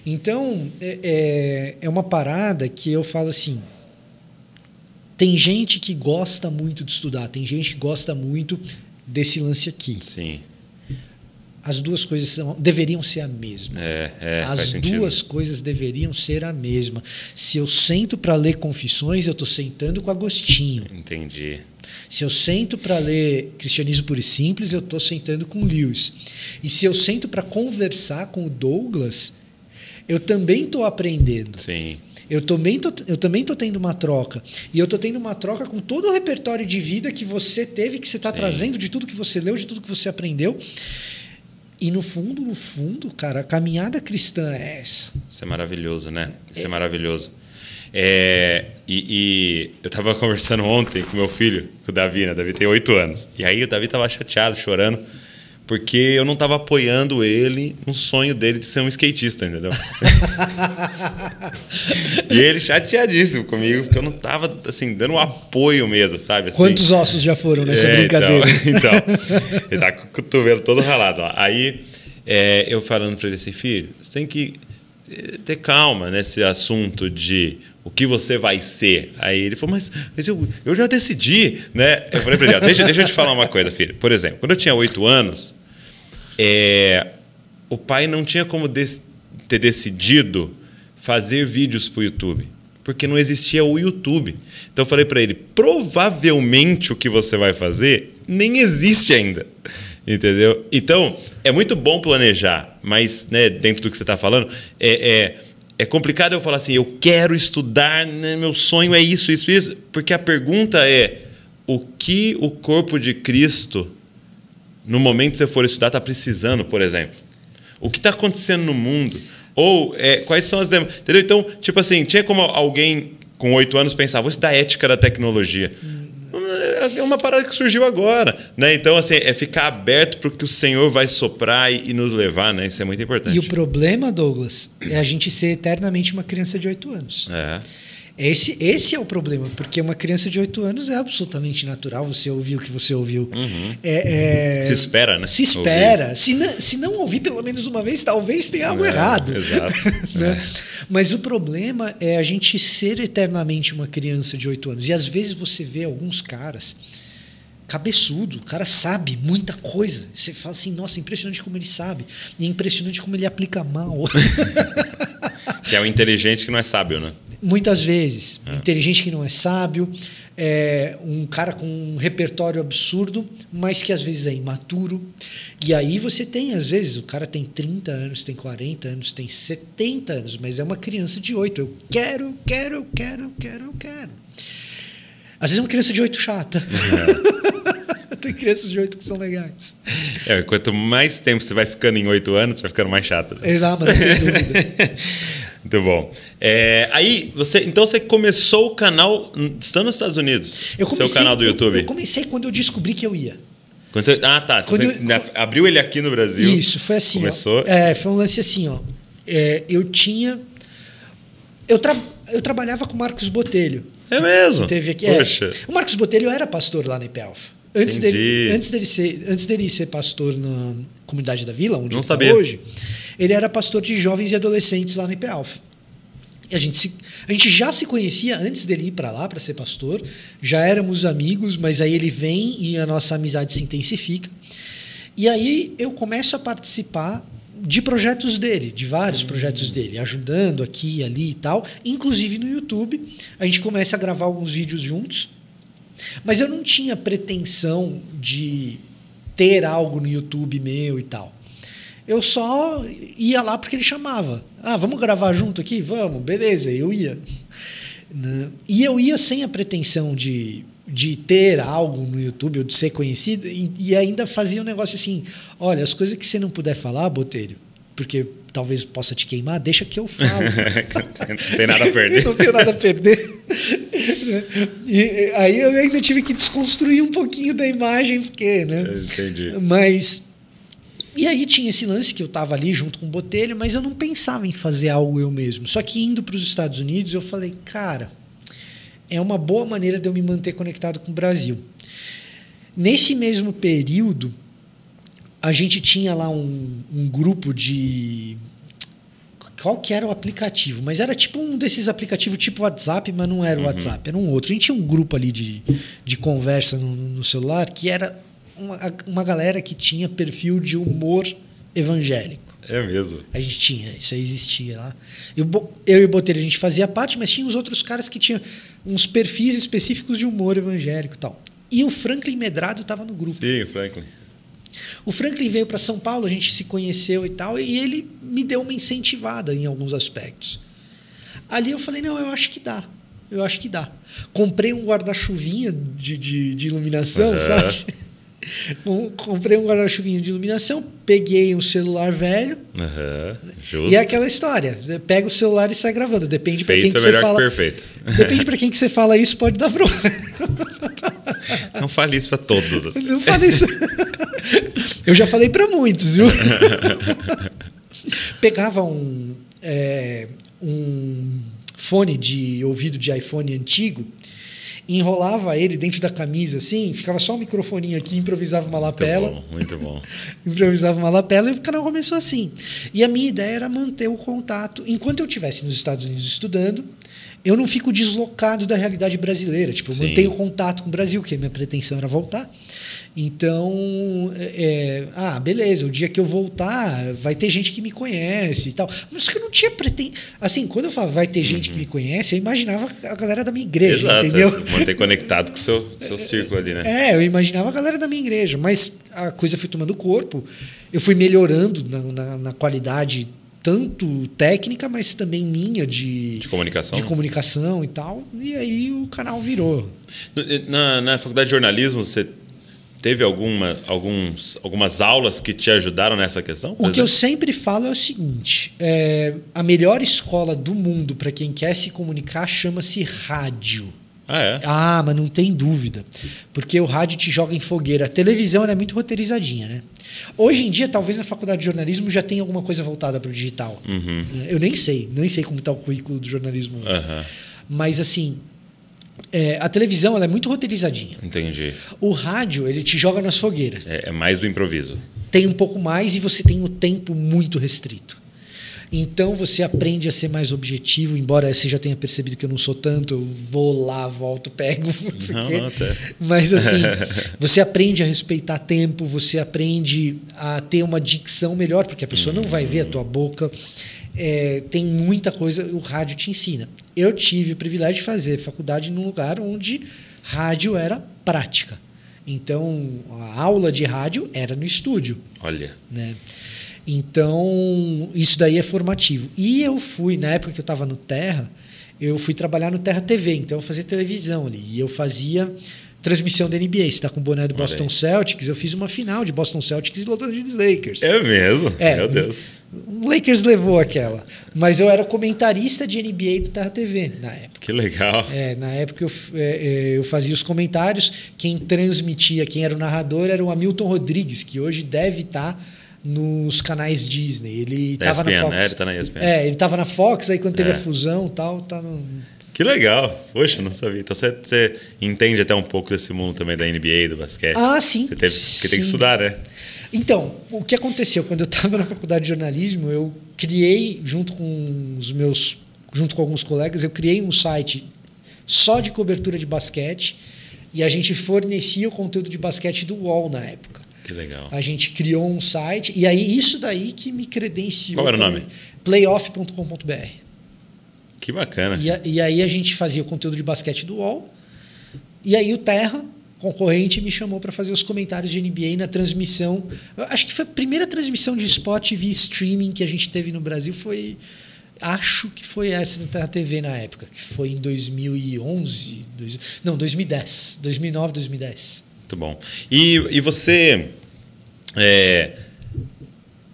Speaker 2: Então, é uma parada que eu falo assim... Tem gente que gosta muito de estudar, tem gente que gosta muito desse lance aqui.
Speaker 1: Sim.
Speaker 2: As duas coisas deveriam ser a mesma. As duas coisas deveriam ser a mesma. Se eu sento para ler Confissões, eu estou sentando com Agostinho.
Speaker 1: Entendi.
Speaker 2: Se eu sento para ler Cristianismo Puro e Simples, eu estou sentando com Lewis. E se eu sento para conversar com o Douglas, eu também estou aprendendo.
Speaker 1: Sim.
Speaker 2: Eu também tô tendo uma troca. E eu estou tendo uma troca com todo o repertório de vida que você teve, que você está trazendo, de tudo que você leu, de tudo que você aprendeu. E no fundo, cara, a caminhada cristã é essa.
Speaker 1: Isso é maravilhoso, né? Isso é maravilhoso. E eu estava conversando ontem com meu filho, com o Davi, né? O Davi tem 8 anos. E aí o Davi estava chateado, chorando, porque eu não estava apoiando ele no sonho dele de ser um skatista, entendeu? E ele chateadíssimo comigo, porque eu não estava assim, dando um apoio mesmo, sabe? Assim,
Speaker 2: quantos ossos já foram nessa brincadeira?
Speaker 1: Então, ele tá com o cotovelo todo ralado. Ó. Aí eu falando para ele assim, filho, você tem que ter calma nesse assunto de o que você vai ser. Aí ele falou, mas eu já decidi, né? Eu falei para ele, deixa eu te falar uma coisa, filho. Por exemplo, quando eu tinha 8 anos, o pai não tinha como ter decidido fazer vídeos para o YouTube, porque não existia o YouTube. Então eu falei para ele, provavelmente o que você vai fazer nem existe ainda. Entendeu? Então, é muito bom planejar, mas, né, dentro do que você está falando, é complicado eu falar assim, eu quero estudar, né, meu sonho é isso, porque a pergunta é, o que o corpo de Cristo, no momento que você for estudar, está precisando, por exemplo? O que está acontecendo no mundo? Ou quais são as demandas? Entendeu? Então, tipo assim, tinha como alguém com 8 anos pensar, vou estudar ética da tecnologia. É uma parada que surgiu agora, né? Então, assim, é ficar aberto para o que o Senhor vai soprar e nos levar, né? Isso é muito importante.
Speaker 2: E o problema, Douglas, é a gente ser eternamente uma criança de 8 anos. Esse é o problema, porque uma criança de 8 anos é absolutamente natural você ouvir o que você ouviu.
Speaker 1: Se espera, né?
Speaker 2: Se espera. Se não ouvir pelo menos uma vez, talvez tenha algo errado.
Speaker 1: Exato.
Speaker 2: Né? Mas o problema é a gente ser eternamente uma criança de 8 anos. E às vezes você vê alguns caras cabeçudo, o cara sabe muita coisa. Você fala assim, nossa, impressionante como ele sabe. E é impressionante como ele aplica mal.
Speaker 1: Que é o inteligente que não é sábio, né?
Speaker 2: Muitas vezes. Inteligente que não é sábio, um cara com um repertório absurdo, mas que às vezes é imaturo. E aí você tem, às vezes, o cara tem 30 anos, tem 40 anos, tem 70 anos, mas é uma criança de 8. Eu quero. Às vezes é uma criança de 8 chata. Tem crianças de 8 que são legais.
Speaker 1: Quanto mais tempo você vai ficando em 8 anos, você vai ficando mais chata.
Speaker 2: Mas não tem dúvida.
Speaker 1: Muito bom. Aí, você começou o canal estando nos Estados Unidos? Seu canal do YouTube?
Speaker 2: Eu comecei quando eu descobri que eu ia.
Speaker 1: Tá. Então você abriu ele aqui no Brasil.
Speaker 2: Isso, foi assim.
Speaker 1: Começou.
Speaker 2: Foi um lance assim, ó. Eu trabalhava com o Marcos Botelho.
Speaker 1: É mesmo?
Speaker 2: Que teve aqui.
Speaker 1: Poxa.
Speaker 2: O Marcos Botelho era pastor lá na IPELF. Antes dele ser pastor na Comunidade da Vila, onde ele está hoje, ele era pastor de jovens e adolescentes lá na IPELF. E a gente já se conhecia antes dele ir para lá para ser pastor, já éramos amigos, mas aí ele vem e a nossa amizade se intensifica. E aí eu começo a participar de projetos dele, de vários projetos dele, ajudando aqui, ali e tal, inclusive no YouTube. A gente começa a gravar alguns vídeos juntos, mas eu não tinha pretensão de ter algo no YouTube meu e tal. Eu só ia lá porque ele chamava. Vamos gravar junto aqui? Vamos, beleza, eu ia. E eu ia sem a pretensão de ter algo no YouTube ou de ser conhecido, e ainda fazia um negócio assim, olha, as coisas que você não puder falar, Botelho, porque talvez possa te queimar, deixa que eu falo.
Speaker 1: Não tem nada a perder.
Speaker 2: Não tenho nada a perder. E aí eu ainda tive que desconstruir um pouquinho da imagem, porque, né?
Speaker 1: Entendi.
Speaker 2: Mas... E aí tinha esse lance que eu estava ali junto com o Botelho, mas eu não pensava em fazer algo eu mesmo. Só que indo para os Estados Unidos, eu falei, cara, é uma boa maneira de eu me manter conectado com o Brasil. Nesse mesmo período, a gente tinha lá um grupo de... Qual que era o aplicativo? Mas era tipo um desses aplicativos tipo WhatsApp, mas não era o WhatsApp, era um outro. A gente tinha um grupo ali de conversa no celular que era uma galera que tinha perfil de humor evangélico.
Speaker 1: É mesmo?
Speaker 2: A gente tinha, isso aí existia lá. Eu e o Botelho, a gente fazia parte, mas tinha os outros caras que tinham uns perfis específicos de humor evangélico e tal. E o Franklin Medrado estava no grupo.
Speaker 1: Sim, o Franklin.
Speaker 2: O Franklin veio para São Paulo, a gente se conheceu e tal, e ele me deu uma incentivada em alguns aspectos. Ali eu falei, não, eu acho que dá. Comprei um guarda-chuvinha de iluminação, sabe? Comprei um guarda-chuvinha de iluminação, peguei um celular velho.
Speaker 1: Justo.
Speaker 2: E é aquela história, pega o celular e sai gravando. Depende para quem que você fala.
Speaker 1: Perfeito.
Speaker 2: Depende para quem que você fala isso, pode dar problema.
Speaker 1: Não fale isso para todos. Assim.
Speaker 2: Não fale isso. Eu já falei para muitos, viu? Pegava um fone de ouvido de iPhone antigo, enrolava ele dentro da camisa, assim, ficava só um microfoninho aqui, improvisava uma lapela.
Speaker 1: Muito bom.
Speaker 2: Improvisava uma lapela e o canal começou assim. E a minha ideia era manter o contato. Enquanto eu estivesse nos Estados Unidos estudando, eu não fico deslocado da realidade brasileira. Tipo, eu mantenho contato com o Brasil, porque a minha pretensão era voltar. Então, beleza, o dia que eu voltar, vai ter gente que me conhece e tal. Mas que eu não tinha pretensão. Assim, quando eu falava vai ter gente que me conhece, eu imaginava a galera da minha igreja, entendeu?
Speaker 1: Manter conectado com o seu círculo ali, né?
Speaker 2: Eu imaginava a galera da minha igreja. Mas a coisa foi tomando corpo. Eu fui melhorando na qualidade tanto técnica, mas também minha de comunicação e tal. E aí o canal virou.
Speaker 1: Na faculdade de jornalismo, você teve algumas aulas que te ajudaram nessa questão?
Speaker 2: O que eu sempre falo é o seguinte: a melhor escola do mundo para quem quer se comunicar chama-se rádio.
Speaker 1: Ah, é?
Speaker 2: Ah, mas não tem dúvida. Porque o rádio te joga em fogueira. A televisão ela é muito roteirizadinha, né? Hoje em dia, talvez na faculdade de jornalismo já tenha alguma coisa voltada para o digital.
Speaker 1: Uhum.
Speaker 2: Eu nem sei como está o currículo do jornalismo hoje.
Speaker 1: Uhum.
Speaker 2: Mas assim, a televisão ela é muito roteirizadinha.
Speaker 1: Entendi.
Speaker 2: O rádio, ele te joga nas fogueiras.
Speaker 1: É mais do improviso.
Speaker 2: Tem um pouco mais e você tem o tempo muito restrito. Então você aprende a ser mais objetivo, embora você já tenha percebido que eu não sou tanto, eu vou lá, volto, pego, não até. Mas assim, você aprende a respeitar tempo, você aprende a ter uma dicção melhor, porque a pessoa não vai ver a tua boca. Tem muita coisa, o rádio te ensina. Eu tive o privilégio de fazer faculdade num lugar onde rádio era prática. Então, a aula de rádio era no estúdio.
Speaker 1: Olha.
Speaker 2: Né? Então, isso daí é formativo. E eu fui, na época que eu estava no Terra, eu fui trabalhar no Terra TV, então eu fazia televisão ali. E eu fazia transmissão da NBA. Você está com o boné do Boston Celtics, eu fiz uma final de Boston Celtics e Los Angeles Lakers.
Speaker 1: É mesmo? Meu Deus.
Speaker 2: O Lakers levou aquela. Mas eu era comentarista de NBA do Terra TV na época.
Speaker 1: Que legal.
Speaker 2: Na época eu fazia os comentários. Quem transmitia, quem era o narrador era o Hamilton Rodrigues, que hoje deve estar nos canais Disney. Ele estava na Fox.
Speaker 1: Ele tá na ESPN.
Speaker 2: Ele estava na Fox, aí quando teve a fusão tal, tá no...
Speaker 1: Que legal. Poxa, não sabia. Então você entende até um pouco desse mundo também da NBA, do basquete.
Speaker 2: Ah, sim.
Speaker 1: Porque tem que estudar, né?
Speaker 2: Então, o que aconteceu? Quando eu estava na faculdade de jornalismo, eu criei, junto com alguns colegas, eu criei um site só de cobertura de basquete e a gente fornecia o conteúdo de basquete do UOL na época.
Speaker 1: Que legal.
Speaker 2: A gente criou um site e aí isso daí que me credenciou.
Speaker 1: Qual era o nome?
Speaker 2: Playoff.com.br.
Speaker 1: Que bacana.
Speaker 2: E aí a gente fazia o conteúdo de basquete do UOL e aí o Terra, concorrente, me chamou para fazer os comentários de NBA na transmissão. Eu acho que foi a primeira transmissão de Sport TV streaming que a gente teve no Brasil acho que foi essa no Terra TV na época, que foi em 2011, 2009, 2010.
Speaker 1: Muito bom. E você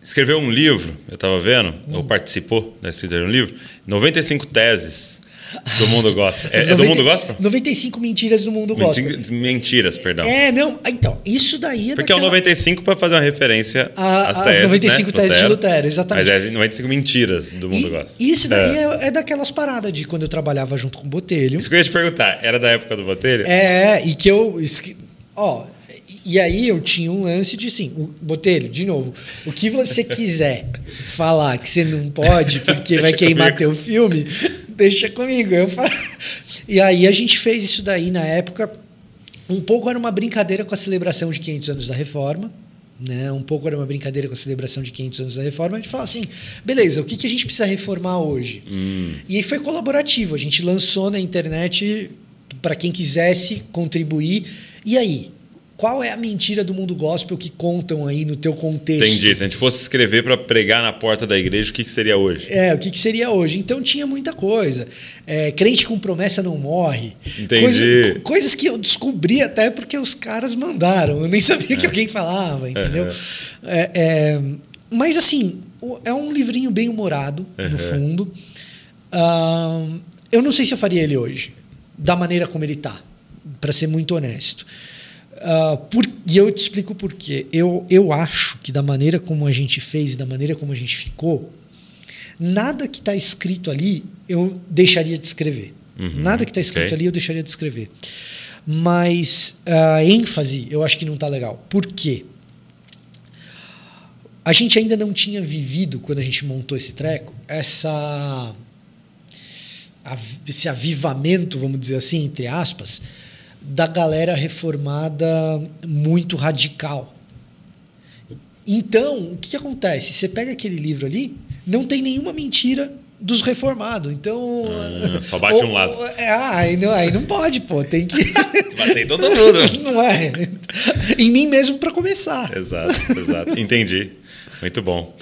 Speaker 1: escreveu um livro, eu estava vendo, ou participou da escrita de um livro, 95 teses do mundo gospel. É do mundo gospel?
Speaker 2: 95 mentiras do mundo gospel.
Speaker 1: Mentiras, perdão.
Speaker 2: Não. Então, isso daí é
Speaker 1: porque é o 95 para fazer uma referência às teses,
Speaker 2: 95
Speaker 1: né?
Speaker 2: teses de Lutero, exatamente.
Speaker 1: Mas é 95 mentiras do mundo gospel.
Speaker 2: Isso daí é daquelas paradas de quando eu trabalhava junto com o Botelho.
Speaker 1: Isso que eu ia te perguntar, era da época do Botelho?
Speaker 2: E que eu... E aí eu tinha um lance de assim, Botelho, de novo, o que você quiser falar que você não pode porque vai queimar teu filme, deixa comigo. E aí a gente fez isso daí na época. Um pouco era uma brincadeira com a celebração de 500 anos da Reforma. Né? Um pouco era uma brincadeira com a celebração de 500 anos da Reforma. A gente fala assim, beleza, o que a gente precisa reformar hoje? E aí foi colaborativo. A gente lançou na internet para quem quisesse contribuir. E aí? Qual é a mentira do mundo gospel que contam aí no teu contexto?
Speaker 1: Entendi. Se a gente fosse escrever para pregar na porta da igreja, o que seria hoje?
Speaker 2: O que seria hoje? Então tinha muita coisa. Crente com promessa não morre.
Speaker 1: Entendi.
Speaker 2: Coisas que eu descobri até porque os caras mandaram. Eu nem sabia que alguém falava, entendeu? Mas assim, é um livrinho bem humorado, no fundo. Eu não sei se eu faria ele hoje, da maneira como ele está, para ser muito honesto. E eu te explico por quê. Eu acho que da maneira como a gente fez, da maneira como a gente ficou, nada que está escrito ali eu deixaria de escrever. Nada que está escrito ali eu deixaria de escrever. Mas a ênfase eu acho que não está legal. Por quê? A gente ainda não tinha vivido, quando a gente montou esse treco, esse avivamento, vamos dizer assim, entre aspas, da galera reformada muito radical. Então, o que acontece? Você pega aquele livro ali, não tem nenhuma mentira dos reformados. Então...
Speaker 1: só bate um lado.
Speaker 2: Aí não pode, pô. Tem que...
Speaker 1: Bater em todo mundo.
Speaker 2: Não é. Em mim mesmo para começar.
Speaker 1: Exato. Entendi. Muito bom.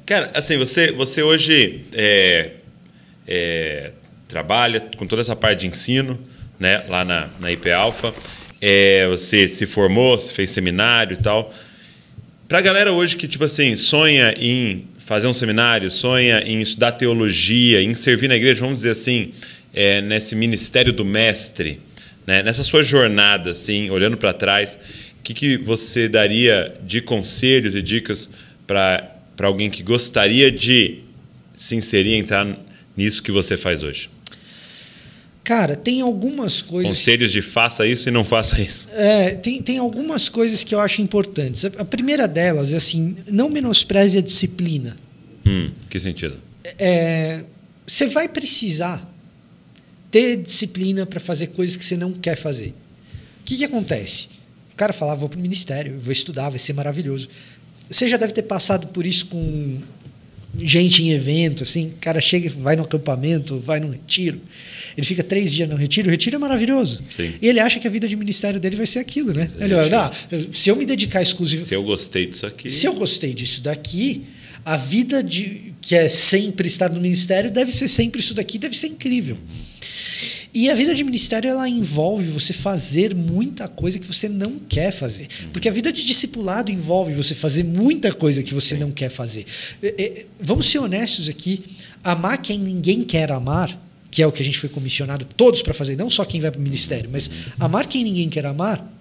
Speaker 1: Cara, assim, você hoje trabalha com toda essa parte de ensino, né, lá na IP Alpha. Você se formou, fez seminário e tal. Para a galera hoje que, tipo assim, sonha em fazer um seminário, sonha em estudar teologia, em servir na igreja, vamos dizer assim, nesse ministério do mestre, né, nessa sua jornada, assim, olhando para trás, o que você daria de conselhos e dicas para alguém que gostaria de se inserir, entrar nisso que você faz hoje?
Speaker 2: Cara, tem algumas coisas...
Speaker 1: Conselhos de faça isso e não faça isso.
Speaker 2: Tem algumas coisas que eu acho importantes. A primeira delas é assim, não menospreze a disciplina.
Speaker 1: Que sentido?
Speaker 2: Você vai precisar ter disciplina para fazer coisas que você não quer fazer. O que acontece? O cara fala, vou para o ministério, vou estudar, vai ser maravilhoso. Você já deve ter passado por isso com gente em evento, assim, o cara chega, vai no acampamento, vai no retiro, ele fica 3 dias no retiro, o retiro é maravilhoso.
Speaker 1: Sim.
Speaker 2: E ele acha que a vida de ministério dele vai ser aquilo, né? Ele olha, se eu me dedicar exclusivamente...
Speaker 1: Se eu gostei disso aqui...
Speaker 2: Se eu gostei disso daqui, a vida que é sempre estar no ministério deve ser sempre isso daqui, deve ser incrível. E a vida de ministério, ela envolve você fazer muita coisa que você não quer fazer. Porque a vida de discipulado envolve você fazer muita coisa que você não quer fazer. Vamos ser honestos aqui. Amar quem ninguém quer amar, que é o que a gente foi comissionado todos para fazer, não só quem vai para o ministério, mas amar quem ninguém quer amar,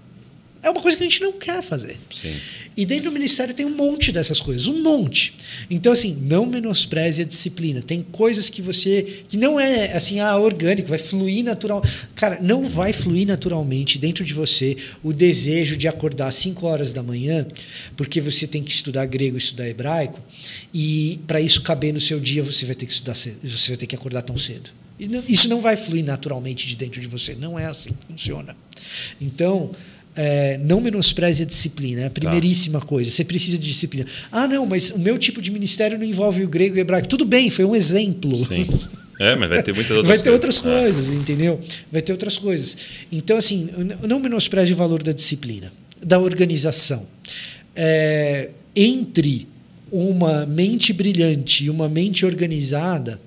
Speaker 2: é uma coisa que a gente não quer fazer.
Speaker 1: Sim.
Speaker 2: E dentro do ministério tem um monte dessas coisas, um monte. Então, assim, não menospreze a disciplina. Tem coisas que não é assim, orgânico, vai fluir natural. Cara, não vai fluir naturalmente dentro de você o desejo de acordar às 5 horas da manhã, porque você tem que estudar grego e estudar hebraico, e para isso caber no seu dia, você vai ter que estudar cedo, você vai ter que acordar tão cedo. Isso não vai fluir naturalmente de dentro de você. Não é assim que funciona. Então... não menospreze a disciplina, é a primeiríssima coisa. Você precisa de disciplina. Não, mas o meu tipo de ministério não envolve o grego e o hebraico. Tudo bem, foi um exemplo.
Speaker 1: Sim. Mas vai ter muitas outras coisas.
Speaker 2: Vai ter outras coisas, entendeu? Vai ter outras coisas. Então, assim, não menospreze o valor da disciplina, da organização. Entre uma mente brilhante e uma mente organizada,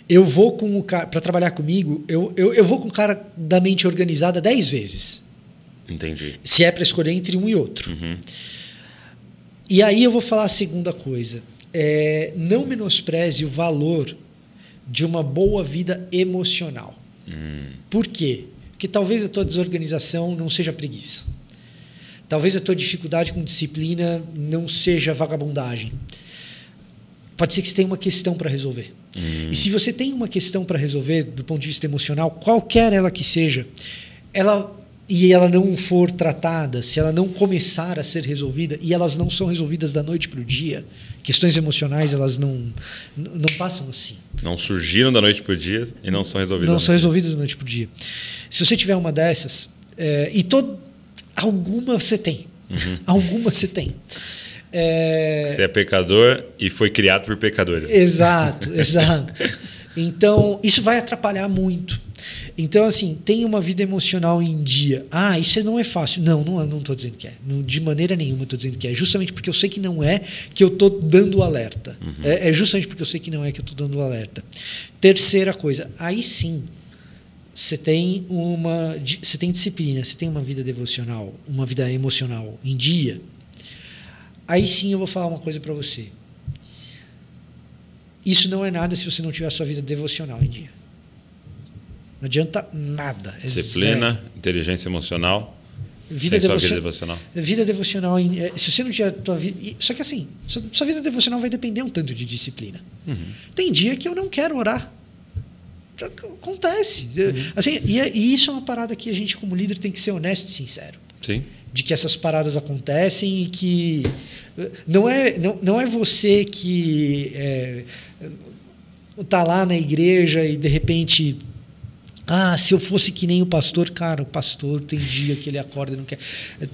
Speaker 2: eu vou com o cara, para trabalhar comigo, eu vou com o cara da mente organizada 10 vezes.
Speaker 1: Entendi.
Speaker 2: Se é para escolher entre um e outro.
Speaker 1: Uhum.
Speaker 2: E aí eu vou falar a segunda coisa. Não menospreze o valor de uma boa vida emocional. Por quê? Porque talvez a tua desorganização não seja preguiça. Talvez a tua dificuldade com disciplina não seja vagabundagem. Pode ser que você tenha uma questão para resolver. E se você tem uma questão para resolver do ponto de vista emocional, qualquer ela que seja, ela não for tratada, se ela não começar a ser resolvida, e elas não são resolvidas da noite para o dia, questões emocionais, elas não passam assim. Não
Speaker 1: surgiram da noite para o dia e não são resolvidas.
Speaker 2: Não são resolvidas da noite para o dia. Se você tiver uma dessas, alguma você tem. Alguma você tem.
Speaker 1: Você é pecador e foi criado por pecadores.
Speaker 2: Exato. Então, isso vai atrapalhar muito. Então, assim, tem uma vida emocional em dia. Isso não é fácil. Não estou dizendo que é. De maneira nenhuma estou dizendo que é. Justamente porque eu sei que não é que eu estou dando o alerta. É justamente porque eu sei que não é que eu estou dando o alerta. Terceira coisa, aí sim, você tem disciplina, você tem uma vida devocional, uma vida emocional em dia. Aí sim eu vou falar uma coisa para você. Isso não é nada se você não tiver a sua vida devocional em dia. Não adianta nada.
Speaker 1: Disciplina, zero. Inteligência emocional. Vida devocional.
Speaker 2: Vida devocional. Se você não tiver a tua vida. Só que assim, sua vida devocional vai depender um tanto de disciplina. Tem dia que eu não quero orar. Acontece. Assim, e isso é uma parada que a gente, como líder, tem que ser honesto e sincero.
Speaker 1: Sim.
Speaker 2: De que essas paradas acontecem e que não é você que tá lá na igreja e de repente se eu fosse que nem o pastor, cara, o pastor tem dia que ele acorda e não quer.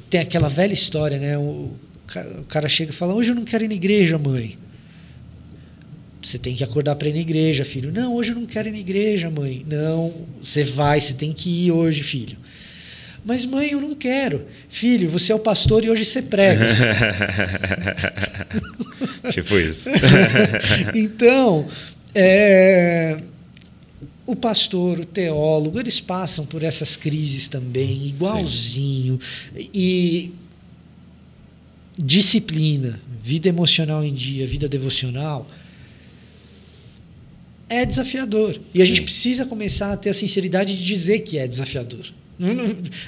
Speaker 2: Tem aquela velha história, né? O cara chega e fala: hoje eu não quero ir na igreja, mãe. Você tem que acordar para ir na igreja, filho. Não, hoje eu não quero ir na igreja, mãe. Não, você tem que ir hoje, filho. Mas mãe, eu não quero. Filho, você é o pastor e hoje você prega.
Speaker 1: Tipo isso.
Speaker 2: Então, o pastor, o teólogo, eles passam por essas crises também, igualzinho. Sim. E disciplina, vida emocional em dia, vida devocional, é desafiador. E a gente precisa começar a ter a sinceridade de dizer que é desafiador.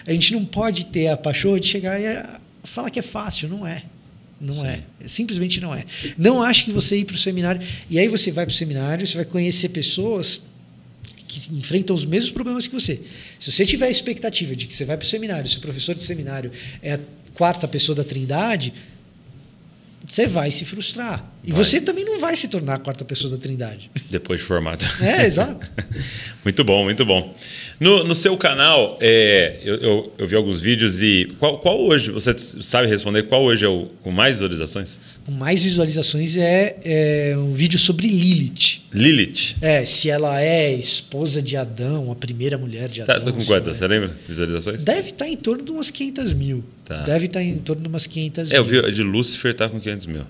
Speaker 2: A gente não pode ter a paixão de chegar e falar que é fácil. Não é. Não é. Simplesmente não é. Não ache que você ir para o seminário... E aí você vai para o seminário, você vai conhecer pessoas que enfrentam os mesmos problemas que você. Se você tiver a expectativa de que você vai para o seminário, se o professor de seminário é a quarta pessoa da Trindade, você vai se frustrar. E você também não vai se tornar a quarta pessoa da Trindade.
Speaker 1: Depois de formado.
Speaker 2: Exato.
Speaker 1: Muito bom, muito bom. No seu canal, eu vi alguns vídeos e qual hoje, você sabe responder, qual hoje é o com mais visualizações?
Speaker 2: Com mais visualizações é um vídeo sobre Lilith.
Speaker 1: Lilith?
Speaker 2: Se ela é esposa de Adão, a primeira mulher de Adão.
Speaker 1: Tá com quantas? Você lembra? Visualizações?
Speaker 2: Deve estar em torno de umas 500 mil.
Speaker 1: Tá.
Speaker 2: Deve estar em torno de umas 500 mil.
Speaker 1: Eu vi a de Lúcifer tá com 500 mil.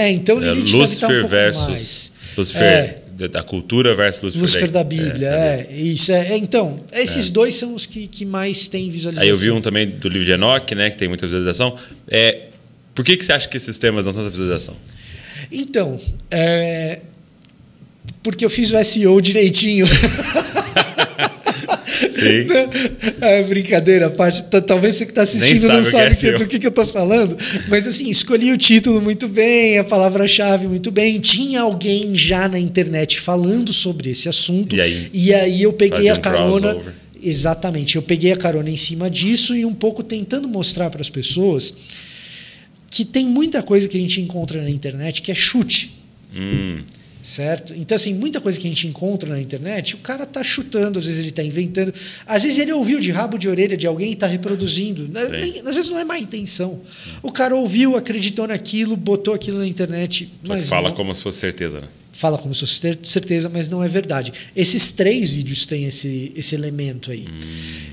Speaker 2: Então Lilith
Speaker 1: Lúcifer
Speaker 2: deve estar um
Speaker 1: versus
Speaker 2: pouco mais.
Speaker 1: Lúcifer da cultura versus
Speaker 2: Lúcifer da Bíblia. Isso então, esses dois são os que mais têm visualização.
Speaker 1: Aí eu vi um também do livro de Enoque, né, que tem muita visualização. Por que você acha que esses temas dão tanta visualização?
Speaker 2: Então, porque eu fiz o SEO direitinho.
Speaker 1: Sim.
Speaker 2: Brincadeira, parte. Talvez você que está assistindo não sabe do que eu estou falando, mas assim, escolhi o título muito bem, a palavra-chave muito bem. Tinha alguém já na internet falando sobre esse assunto. E aí eu peguei a carona. Crossover. Exatamente, eu peguei a carona em cima disso e um pouco tentando mostrar para as pessoas que tem muita coisa que a gente encontra na internet que é chute. Certo? Então, assim, muita coisa que a gente encontra na internet, o cara está chutando, às vezes ele está inventando, às vezes ele ouviu de rabo de orelha de alguém e está reproduzindo. Às vezes não é má intenção. O cara ouviu, acreditou naquilo, botou aquilo na internet. Mas
Speaker 1: fala como se fosse certeza, né?
Speaker 2: Fala como se fosse certeza, mas não é verdade. Esses 3 vídeos têm esse elemento aí.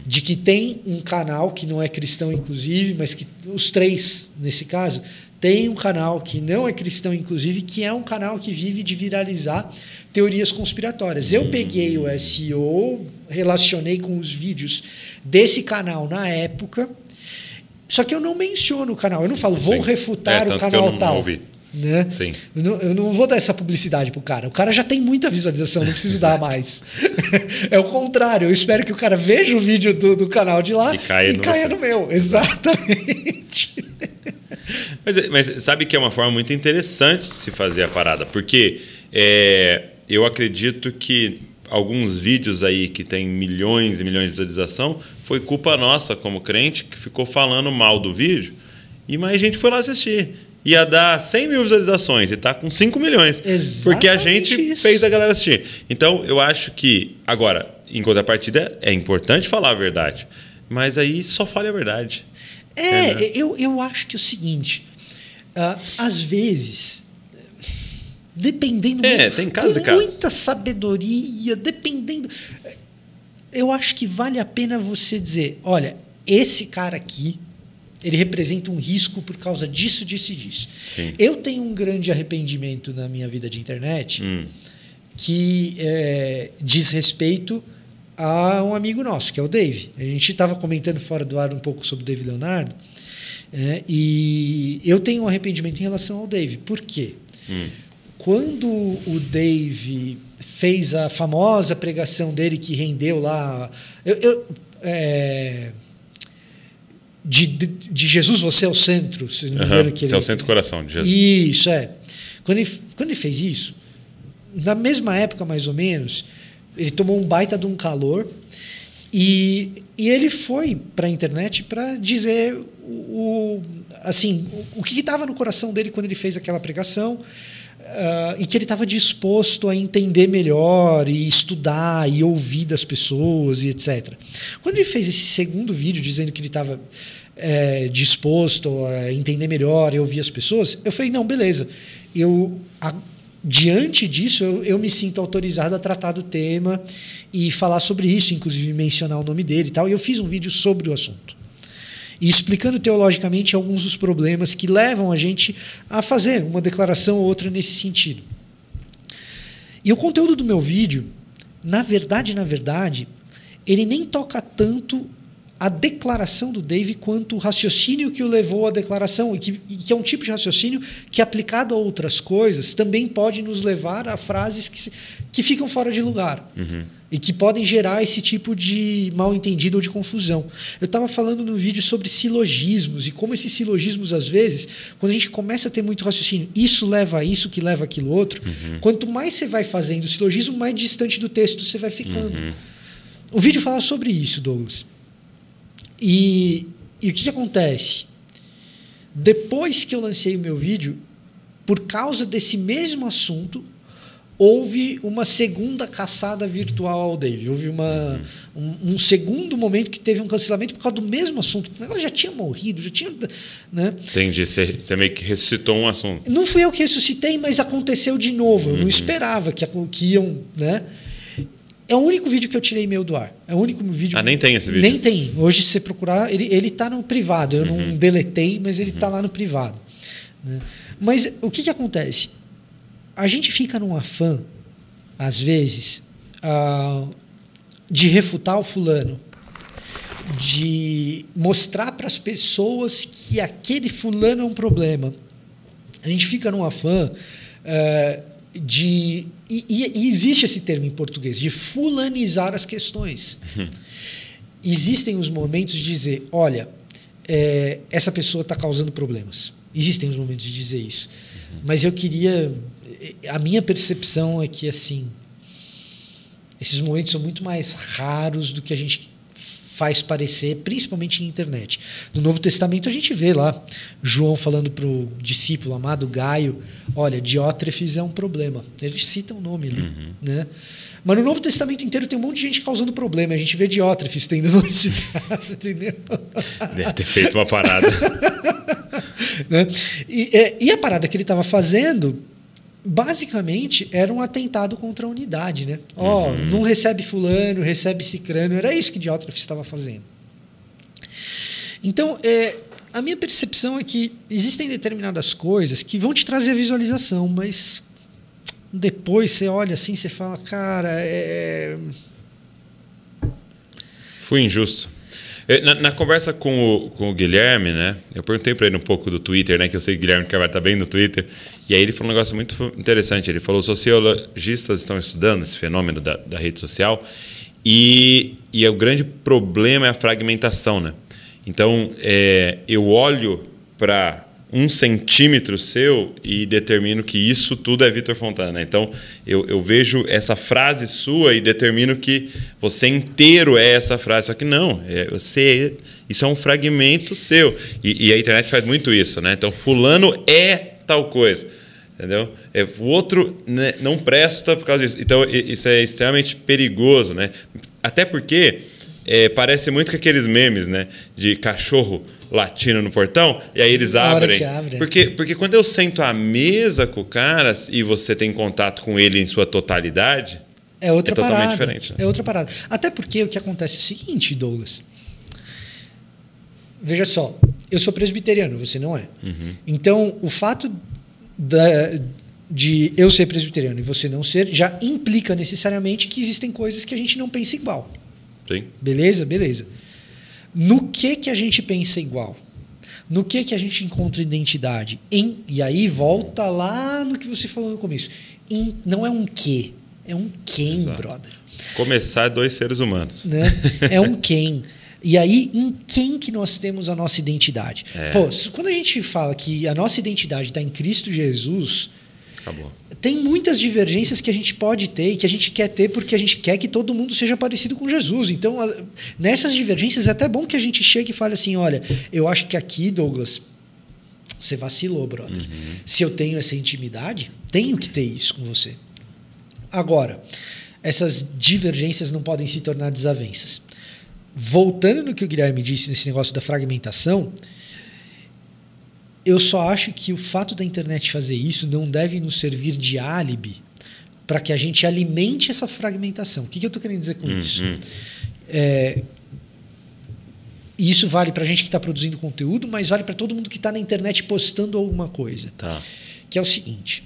Speaker 2: De que tem um canal que não é cristão, inclusive, mas que os 3, nesse caso, tem um canal que não é cristão, inclusive, que é um canal que vive de viralizar teorias conspiratórias. Eu peguei o SEO, relacionei com os vídeos desse canal na época, só que eu não menciono o canal. Eu não falo, vou refutar o canal tal. Né?
Speaker 1: Sim.
Speaker 2: Eu não vou dar essa publicidade pro cara. O cara já tem muita visualização, não preciso dar mais. É o contrário. Eu espero que o cara veja o vídeo do canal de lá e caia no meu. Exatamente.
Speaker 1: Mas sabe que é uma forma muito interessante de se fazer a parada, porque eu acredito que alguns vídeos aí que tem milhões e milhões de visualização foi culpa nossa como crente que ficou falando mal do vídeo e mais gente foi lá assistir. Ia dar 100 mil visualizações e está com 5 milhões.
Speaker 2: Exatamente.
Speaker 1: Porque a gente fez a galera assistir. Então, eu acho que, agora, em contrapartida, é importante falar a verdade. Mas aí só fale a verdade.
Speaker 2: Eu acho que é o seguinte, às vezes, dependendo
Speaker 1: tem casos
Speaker 2: com muita sabedoria, dependendo, eu acho que vale a pena você dizer, olha, esse cara aqui, ele representa um risco por causa disso, disso e disso.
Speaker 1: Sim.
Speaker 2: Eu tenho um grande arrependimento na minha vida de internet que diz respeito a um amigo nosso, que é o Dave. A gente estava comentando fora do ar um pouco sobre o Dave Leonardo, e eu tenho um arrependimento em relação ao Dave. Por quê? Quando o Dave fez a famosa pregação dele que rendeu lá... De Jesus, você é o centro. Se não me engano,
Speaker 1: você é o centro do coração de Jesus.
Speaker 2: Isso, Quando ele fez isso, na mesma época, mais ou menos, ele tomou um baita de um calor e ele foi para a internet para dizer o que estava no coração dele quando ele fez aquela pregação, e que ele estava disposto a entender melhor e estudar e ouvir das pessoas e etc. Quando ele fez esse segundo vídeo dizendo que ele estava disposto a entender melhor e ouvir as pessoas, eu falei, não, beleza. Diante disso, eu me sinto autorizado a tratar do tema e falar sobre isso, inclusive mencionar o nome dele e tal. E eu fiz um vídeo sobre o assunto. e explicando teologicamente alguns dos problemas que levam a gente a fazer uma declaração ou outra nesse sentido. E o conteúdo do meu vídeo, na verdade, ele nem toca tanto a declaração do Dave quanto o raciocínio que o levou à declaração, e que é um tipo de raciocínio que, aplicado a outras coisas, também pode nos levar a frases que ficam fora de lugar. E que podem gerar esse tipo de mal-entendido ou de confusão. Eu estava falando no vídeo sobre silogismos, e como esses silogismos, às vezes, quando a gente começa a ter muito raciocínio, isso leva a isso, que leva aquilo outro, quanto mais você vai fazendo o silogismo, mais distante do texto você vai ficando. O vídeo fala sobre isso, Douglas. E o que acontece? Depois que eu lancei o meu vídeo, por causa desse mesmo assunto, houve uma segunda caçada virtual ao Dave. Houve um segundo momento que teve um cancelamento por causa do mesmo assunto. O negócio já tinha morrido, já tinha... Né?
Speaker 1: Entendi. Você meio que ressuscitou um assunto.
Speaker 2: Não fui eu que ressuscitei, mas aconteceu de novo. Eu não esperava que iam... Né? É o único vídeo que eu tirei e-mail do ar. É o único vídeo.
Speaker 1: Nem tem esse vídeo?
Speaker 2: Nem tem. Hoje, se você procurar, ele está no privado. Eu não deletei, mas ele está lá no privado. Né? Mas o que acontece? A gente fica num afã, às vezes, de refutar o fulano, de mostrar para as pessoas que aquele fulano é um problema. A gente fica num afã de... E existe esse termo em português, de fulanizar as questões. Existem os momentos de dizer, olha, essa pessoa está causando problemas. Existem os momentos de dizer isso. Mas eu queria... A minha percepção é que, assim, esses momentos são muito mais raros do que a gente faz parecer, principalmente na internet. No Novo Testamento a gente vê lá João falando para o discípulo amado Gaio, olha, Diótrefes é um problema. Ele cita o nome ali. Né? Mas no Novo Testamento inteiro tem um monte de gente causando problema. A gente vê Diótrefes tendo nome citado, entendeu?
Speaker 1: Deve ter feito uma parada.
Speaker 2: Né? E a parada que ele estava fazendo... basicamente era um atentado contra a unidade, né? Não recebe fulano, recebe cicrano, era isso que Diótrefes estava fazendo. Então, a minha percepção é que existem determinadas coisas que vão te trazer visualização, mas depois você olha assim, você fala, cara,
Speaker 1: Fui injusto. Na conversa com o Guilherme, né, eu perguntei para ele um pouco do Twitter, né, que eu sei que o Guilherme Carvalho está bem no Twitter, e aí ele falou um negócio muito interessante. Ele falou: sociologistas estão estudando esse fenômeno da rede social e o grande problema é a fragmentação. Né? Então, eu olho para 1 centímetro seu e determino que isso tudo é Vitor Fontana. Né? Então, eu vejo essa frase sua e determino que você inteiro é essa frase. Só que não, isso é um fragmento seu. E a internet faz muito isso. Né? Então, fulano é tal coisa. Entendeu? O outro, né, não presta por causa disso. Então, isso é extremamente perigoso. Né? Até porque parece muito com aqueles memes, né, de cachorro latindo no portão, e aí eles abrem. Porque quando eu sento à mesa com o cara e você tem contato com ele em sua totalidade,
Speaker 2: é totalmente parada,
Speaker 1: diferente. Né?
Speaker 2: É outra parada. Até porque o que acontece é o seguinte, Douglas. Veja só, eu sou presbiteriano, você não é. Então, o fato de eu ser presbiteriano e você não ser já implica necessariamente que existem coisas que a gente não pensa igual.
Speaker 1: Sim.
Speaker 2: Beleza? Beleza. No que a gente pensa igual? No que a gente encontra identidade? E aí volta lá no que você falou no começo. Não é um que, é um quem, exato, brother.
Speaker 1: Começar 2 seres humanos.
Speaker 2: Né? É um quem. E aí, em quem que nós temos a nossa identidade? Pô, quando a gente fala que a nossa identidade está em Cristo Jesus...
Speaker 1: Acabou.
Speaker 2: Tem muitas divergências que a gente pode ter e que a gente quer ter porque a gente quer que todo mundo seja parecido com Jesus. Então, nessas divergências, é até bom que a gente chegue e fale assim, olha, eu acho que aqui, Douglas, você vacilou, brother. Se eu tenho essa intimidade, tenho que ter isso com você. Agora, essas divergências não podem se tornar desavenças. Voltando no que o Guilherme disse nesse negócio da fragmentação, eu só acho que o fato da internet fazer isso não deve nos servir de álibi para que a gente alimente essa fragmentação. O que eu estou querendo dizer com isso? E isso vale para a gente que está produzindo conteúdo, mas vale para todo mundo que está na internet postando alguma coisa.
Speaker 1: Tá.
Speaker 2: Que é o seguinte: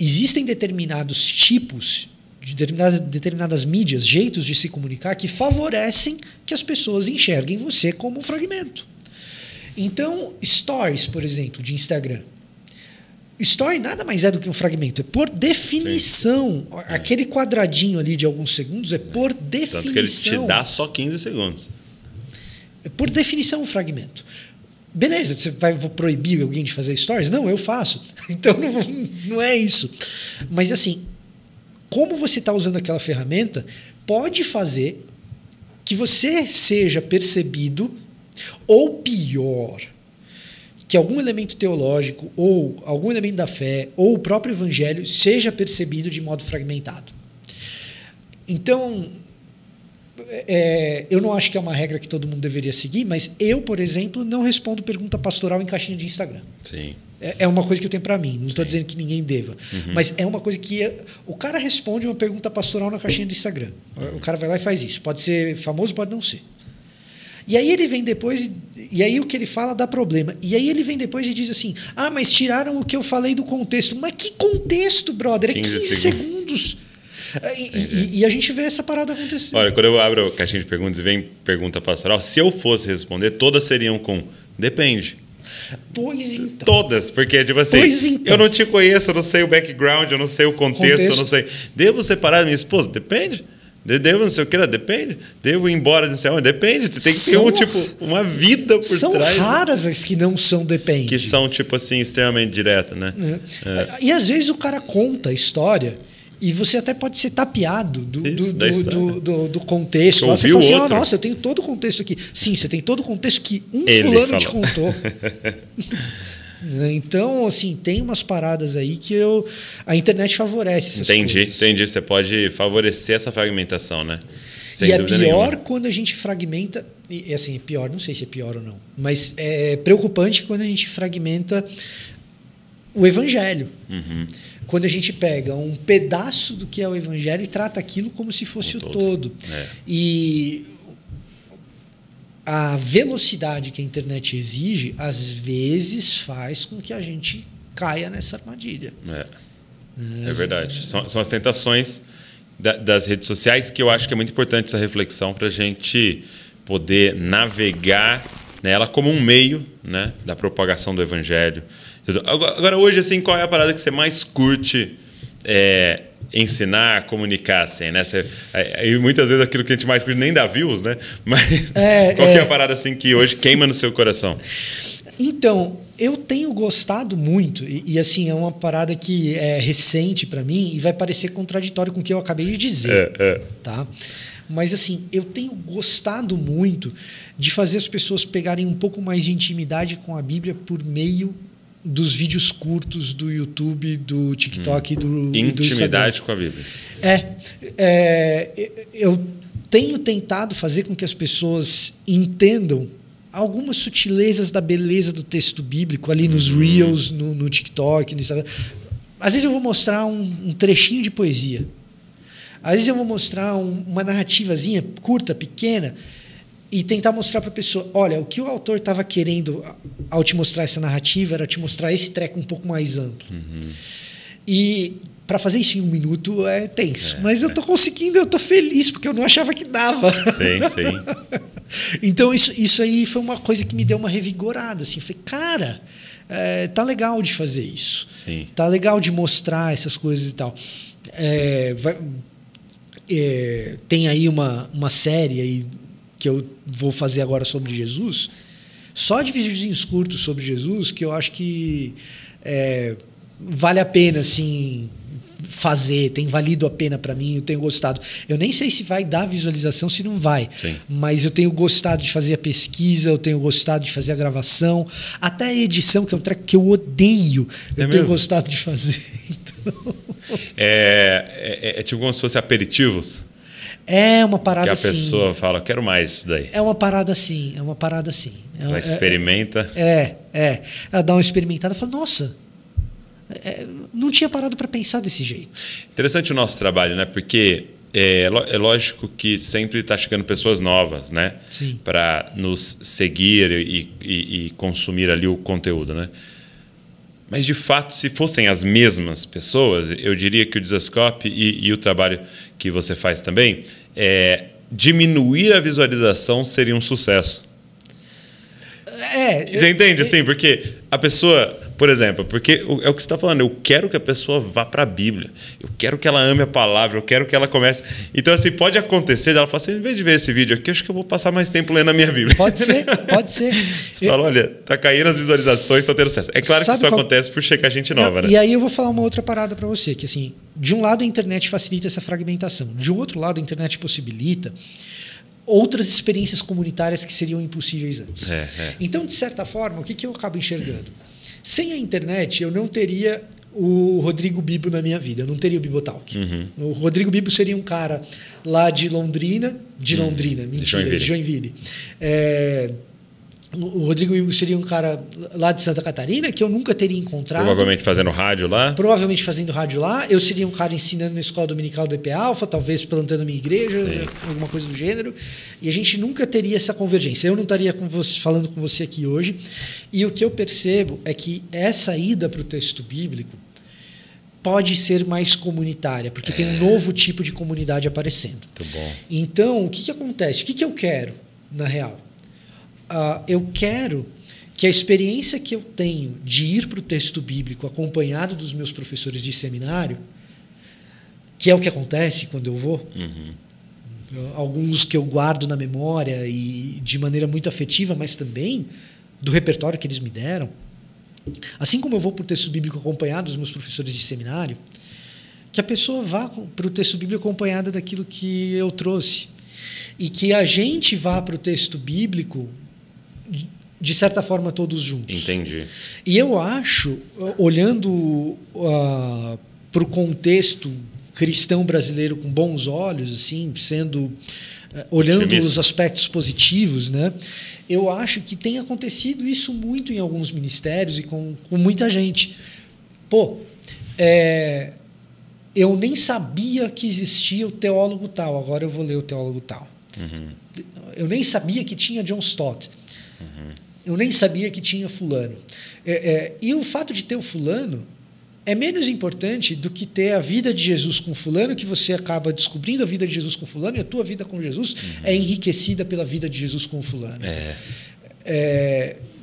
Speaker 2: existem determinados tipos, de determinadas mídias, jeitos de se comunicar que favorecem que as pessoas enxerguem você como um fragmento. Então, stories, por exemplo, de Instagram. Story nada mais é do que um fragmento. É por definição. Sim. Aquele quadradinho ali de alguns segundos é por definição.
Speaker 1: Tanto que ele te dá só 15 segundos.
Speaker 2: É por definição um fragmento. Beleza, você vai proibir alguém de fazer stories? Não, eu faço. Então não é isso. Mas assim, como você está usando aquela ferramenta pode fazer que você seja percebido, ou pior, que algum elemento teológico, ou algum elemento da fé, ou o próprio evangelho seja percebido de modo fragmentado. Então, eu não acho que é uma regra que todo mundo deveria seguir, mas eu, por exemplo, não respondo pergunta pastoral em caixinha de Instagram.
Speaker 1: Sim.
Speaker 2: É uma coisa que eu tenho para mim, não estou dizendo que ninguém deva, mas é uma coisa que o cara responde uma pergunta pastoral na caixinha do Instagram. O cara vai lá e faz isso. Pode ser famoso, pode não ser. E aí ele vem depois, e aí o que ele fala dá problema. E aí ele vem depois e diz assim: ah, mas tiraram o que eu falei do contexto. Mas que contexto, brother? É 15 segundos. E a gente vê essa parada acontecer.
Speaker 1: Olha, quando eu abro a caixinha de perguntas e vem pergunta pastoral, se eu fosse responder, todas seriam com depende.
Speaker 2: Pois então.
Speaker 1: Todas, porque tipo assim, então. Eu não te conheço, eu não sei o background, eu não sei o contexto. Eu não sei. Devo separar minha esposa? Depende. Devo não sei o que, depende. Devo ir embora, não sei onde, depende. Tem que ter uma vida por trás.
Speaker 2: São raras as que não são depende.
Speaker 1: Que são, tipo assim, extremamente diretas, né?
Speaker 2: E às vezes o cara conta a história e você até pode ser tapeado do contexto. Você fala assim: ah, nossa, eu tenho todo o contexto aqui. Sim, você tem todo o contexto que fulano te contou. Então, assim, tem umas paradas aí que a internet favorece essas coisas.
Speaker 1: Entendi. Você pode favorecer essa fragmentação, né?
Speaker 2: Sem dúvida nenhuma. E é pior quando a gente fragmenta. E assim, é pior, não sei se é pior ou não, mas é preocupante quando a gente fragmenta o evangelho. Quando a gente pega um pedaço do que é o evangelho e trata aquilo como se fosse o todo. E a velocidade que a internet exige, às vezes, faz com que a gente caia nessa armadilha.
Speaker 1: É verdade. São as tentações das redes sociais que eu acho que é muito importante essa reflexão para a gente poder navegar nela como um meio, né, da propagação do evangelho. Agora, hoje, assim, qual é a parada que você mais curte ensinar, comunicar, assim, né? E muitas vezes aquilo que a gente mais curte nem dá views, né? Mas qual que é a parada assim que hoje queima no seu coração?
Speaker 2: Então, eu tenho gostado muito, e assim, é uma parada que é recente para mim e vai parecer contraditório com o que eu acabei de dizer. Tá? Mas assim, eu tenho gostado muito de fazer as pessoas pegarem um pouco mais de intimidade com a Bíblia por meio dos vídeos curtos do YouTube, do TikTok e do
Speaker 1: Intimidade com a Bíblia.
Speaker 2: Eu tenho tentado fazer com que as pessoas entendam algumas sutilezas da beleza do texto bíblico ali nos Reels, no TikTok, no Instagram. Às vezes eu vou mostrar um trechinho de poesia. Às vezes eu vou mostrar uma narrativazinha curta, pequena, e tentar mostrar para a pessoa: olha, o que o autor estava querendo ao te mostrar essa narrativa era te mostrar esse treco um pouco mais amplo. E para fazer isso em 1 minuto é tenso. Mas eu estou conseguindo, eu estou feliz, porque eu não achava que dava.
Speaker 1: Sim.
Speaker 2: Então isso aí foi uma coisa que me deu uma revigorada. Assim. Falei, cara, tá legal de fazer isso.
Speaker 1: Sim.
Speaker 2: Tá legal de mostrar essas coisas e tal. Tem aí uma série aí que eu vou fazer agora sobre Jesus, só de videozinhos curtos sobre Jesus, que eu acho que vale a pena assim, fazer, tem valido a pena para mim, eu tenho gostado. Eu nem sei se vai dar visualização, se não vai, mas eu tenho gostado de fazer a pesquisa, eu tenho gostado de fazer a gravação, até a edição, que é um treco que eu odeio, eu tenho gostado de fazer. Então...
Speaker 1: É tipo como se fosse aperitivos?
Speaker 2: É uma parada assim.
Speaker 1: Que a pessoa fala, quero mais isso daí.
Speaker 2: É uma parada assim.
Speaker 1: Ela experimenta.
Speaker 2: Ela dá uma experimentada e fala, nossa, não tinha parado para pensar desse jeito.
Speaker 1: Interessante o nosso trabalho, né? Porque é lógico que sempre está chegando pessoas novas, né?
Speaker 2: Sim.
Speaker 1: Para nos seguir e consumir ali o conteúdo, né? Mas, de fato, se fossem as mesmas pessoas, eu diria que o Dizascope e o trabalho que você faz também, diminuir a visualização seria um sucesso. Você entende? Assim, porque a pessoa... Por exemplo, porque é o que você está falando, eu quero que a pessoa vá para a Bíblia, eu quero que ela ame a palavra, eu quero que ela comece... Então, assim, pode acontecer dela falar assim, em vez de ver esse vídeo aqui, acho que eu vou passar mais tempo lendo a minha Bíblia.
Speaker 2: Pode ser, pode ser.
Speaker 1: Você fala, olha, tá caindo as visualizações, estou tendo sucesso. É claro que isso acontece por chegar gente nova, né?
Speaker 2: E aí eu vou falar uma outra parada para você, que assim, de um lado a internet facilita essa fragmentação, de um outro lado a internet possibilita outras experiências comunitárias que seriam impossíveis antes. Então, de certa forma, o que eu acabo enxergando? Sem a internet, eu não teria o Rodrigo Bibo na minha vida, eu não teria o Bibotalk. O Rodrigo Bibo seria um cara lá de Londrina, mentira, de Joinville. O Rodrigo Bibo seria um cara lá de Santa Catarina que eu nunca teria encontrado.
Speaker 1: Provavelmente fazendo rádio lá.
Speaker 2: Provavelmente fazendo rádio lá. Eu seria um cara ensinando na escola dominical do EP Alpha, talvez plantando minha igreja, alguma coisa do gênero. E a gente nunca teria essa convergência. Eu não estaria falando com você aqui hoje. E o que eu percebo é que essa ida para o texto bíblico pode ser mais comunitária, porque tem um novo tipo de comunidade aparecendo.
Speaker 1: Muito bom.
Speaker 2: Então, o que acontece? O que eu quero, na real? Eu quero que a experiência que eu tenho de ir para o texto bíblico acompanhado dos meus professores de seminário, que é o que acontece quando eu vou, alguns que eu guardo na memória e de maneira muito afetiva, mas também do repertório que eles me deram, assim como eu vou para o texto bíblico acompanhado dos meus professores de seminário, que a pessoa vá para o texto bíblico acompanhada daquilo que eu trouxe e que a gente vá para o texto bíblico de certa forma todos juntos.
Speaker 1: Entendi.
Speaker 2: E eu acho, olhando para o contexto cristão brasileiro com bons olhos, assim, olhando os aspectos positivos, né? Eu acho que tem acontecido isso muito em alguns ministérios e com muita gente. Eu nem sabia que existia o teólogo tal, agora eu vou ler o teólogo tal. Eu nem sabia que tinha John Stott. Eu nem sabia que tinha fulano. E o fato de ter o fulano é menos importante do que ter a vida de Jesus com fulano, que você acaba descobrindo a vida de Jesus com fulano, e a tua vida com Jesus é enriquecida pela vida de Jesus com fulano.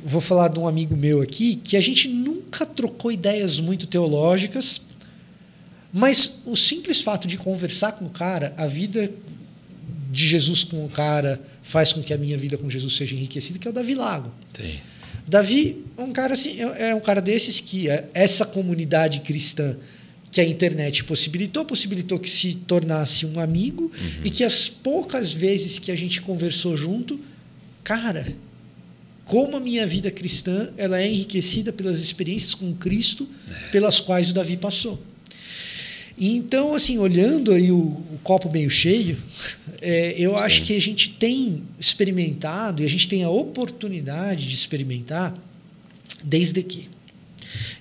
Speaker 2: Vou falar de um amigo meu aqui, que a gente nunca trocou ideias muito teológicas, mas o simples fato de conversar com o cara, a vida de Jesus com o cara faz com que a minha vida com Jesus seja enriquecida, que é o Davi Lago.
Speaker 1: Sim.
Speaker 2: Davi é um cara assim, é um cara desses que essa comunidade cristã que a internet possibilitou que se tornasse um amigo e que as poucas vezes que a gente conversou junto, cara, como a minha vida cristã ela é enriquecida pelas experiências com Cristo pelas quais o Davi passou. Então, assim, olhando aí o copo meio cheio, eu acho que a gente tem experimentado e a gente tem a oportunidade de experimentar desde que.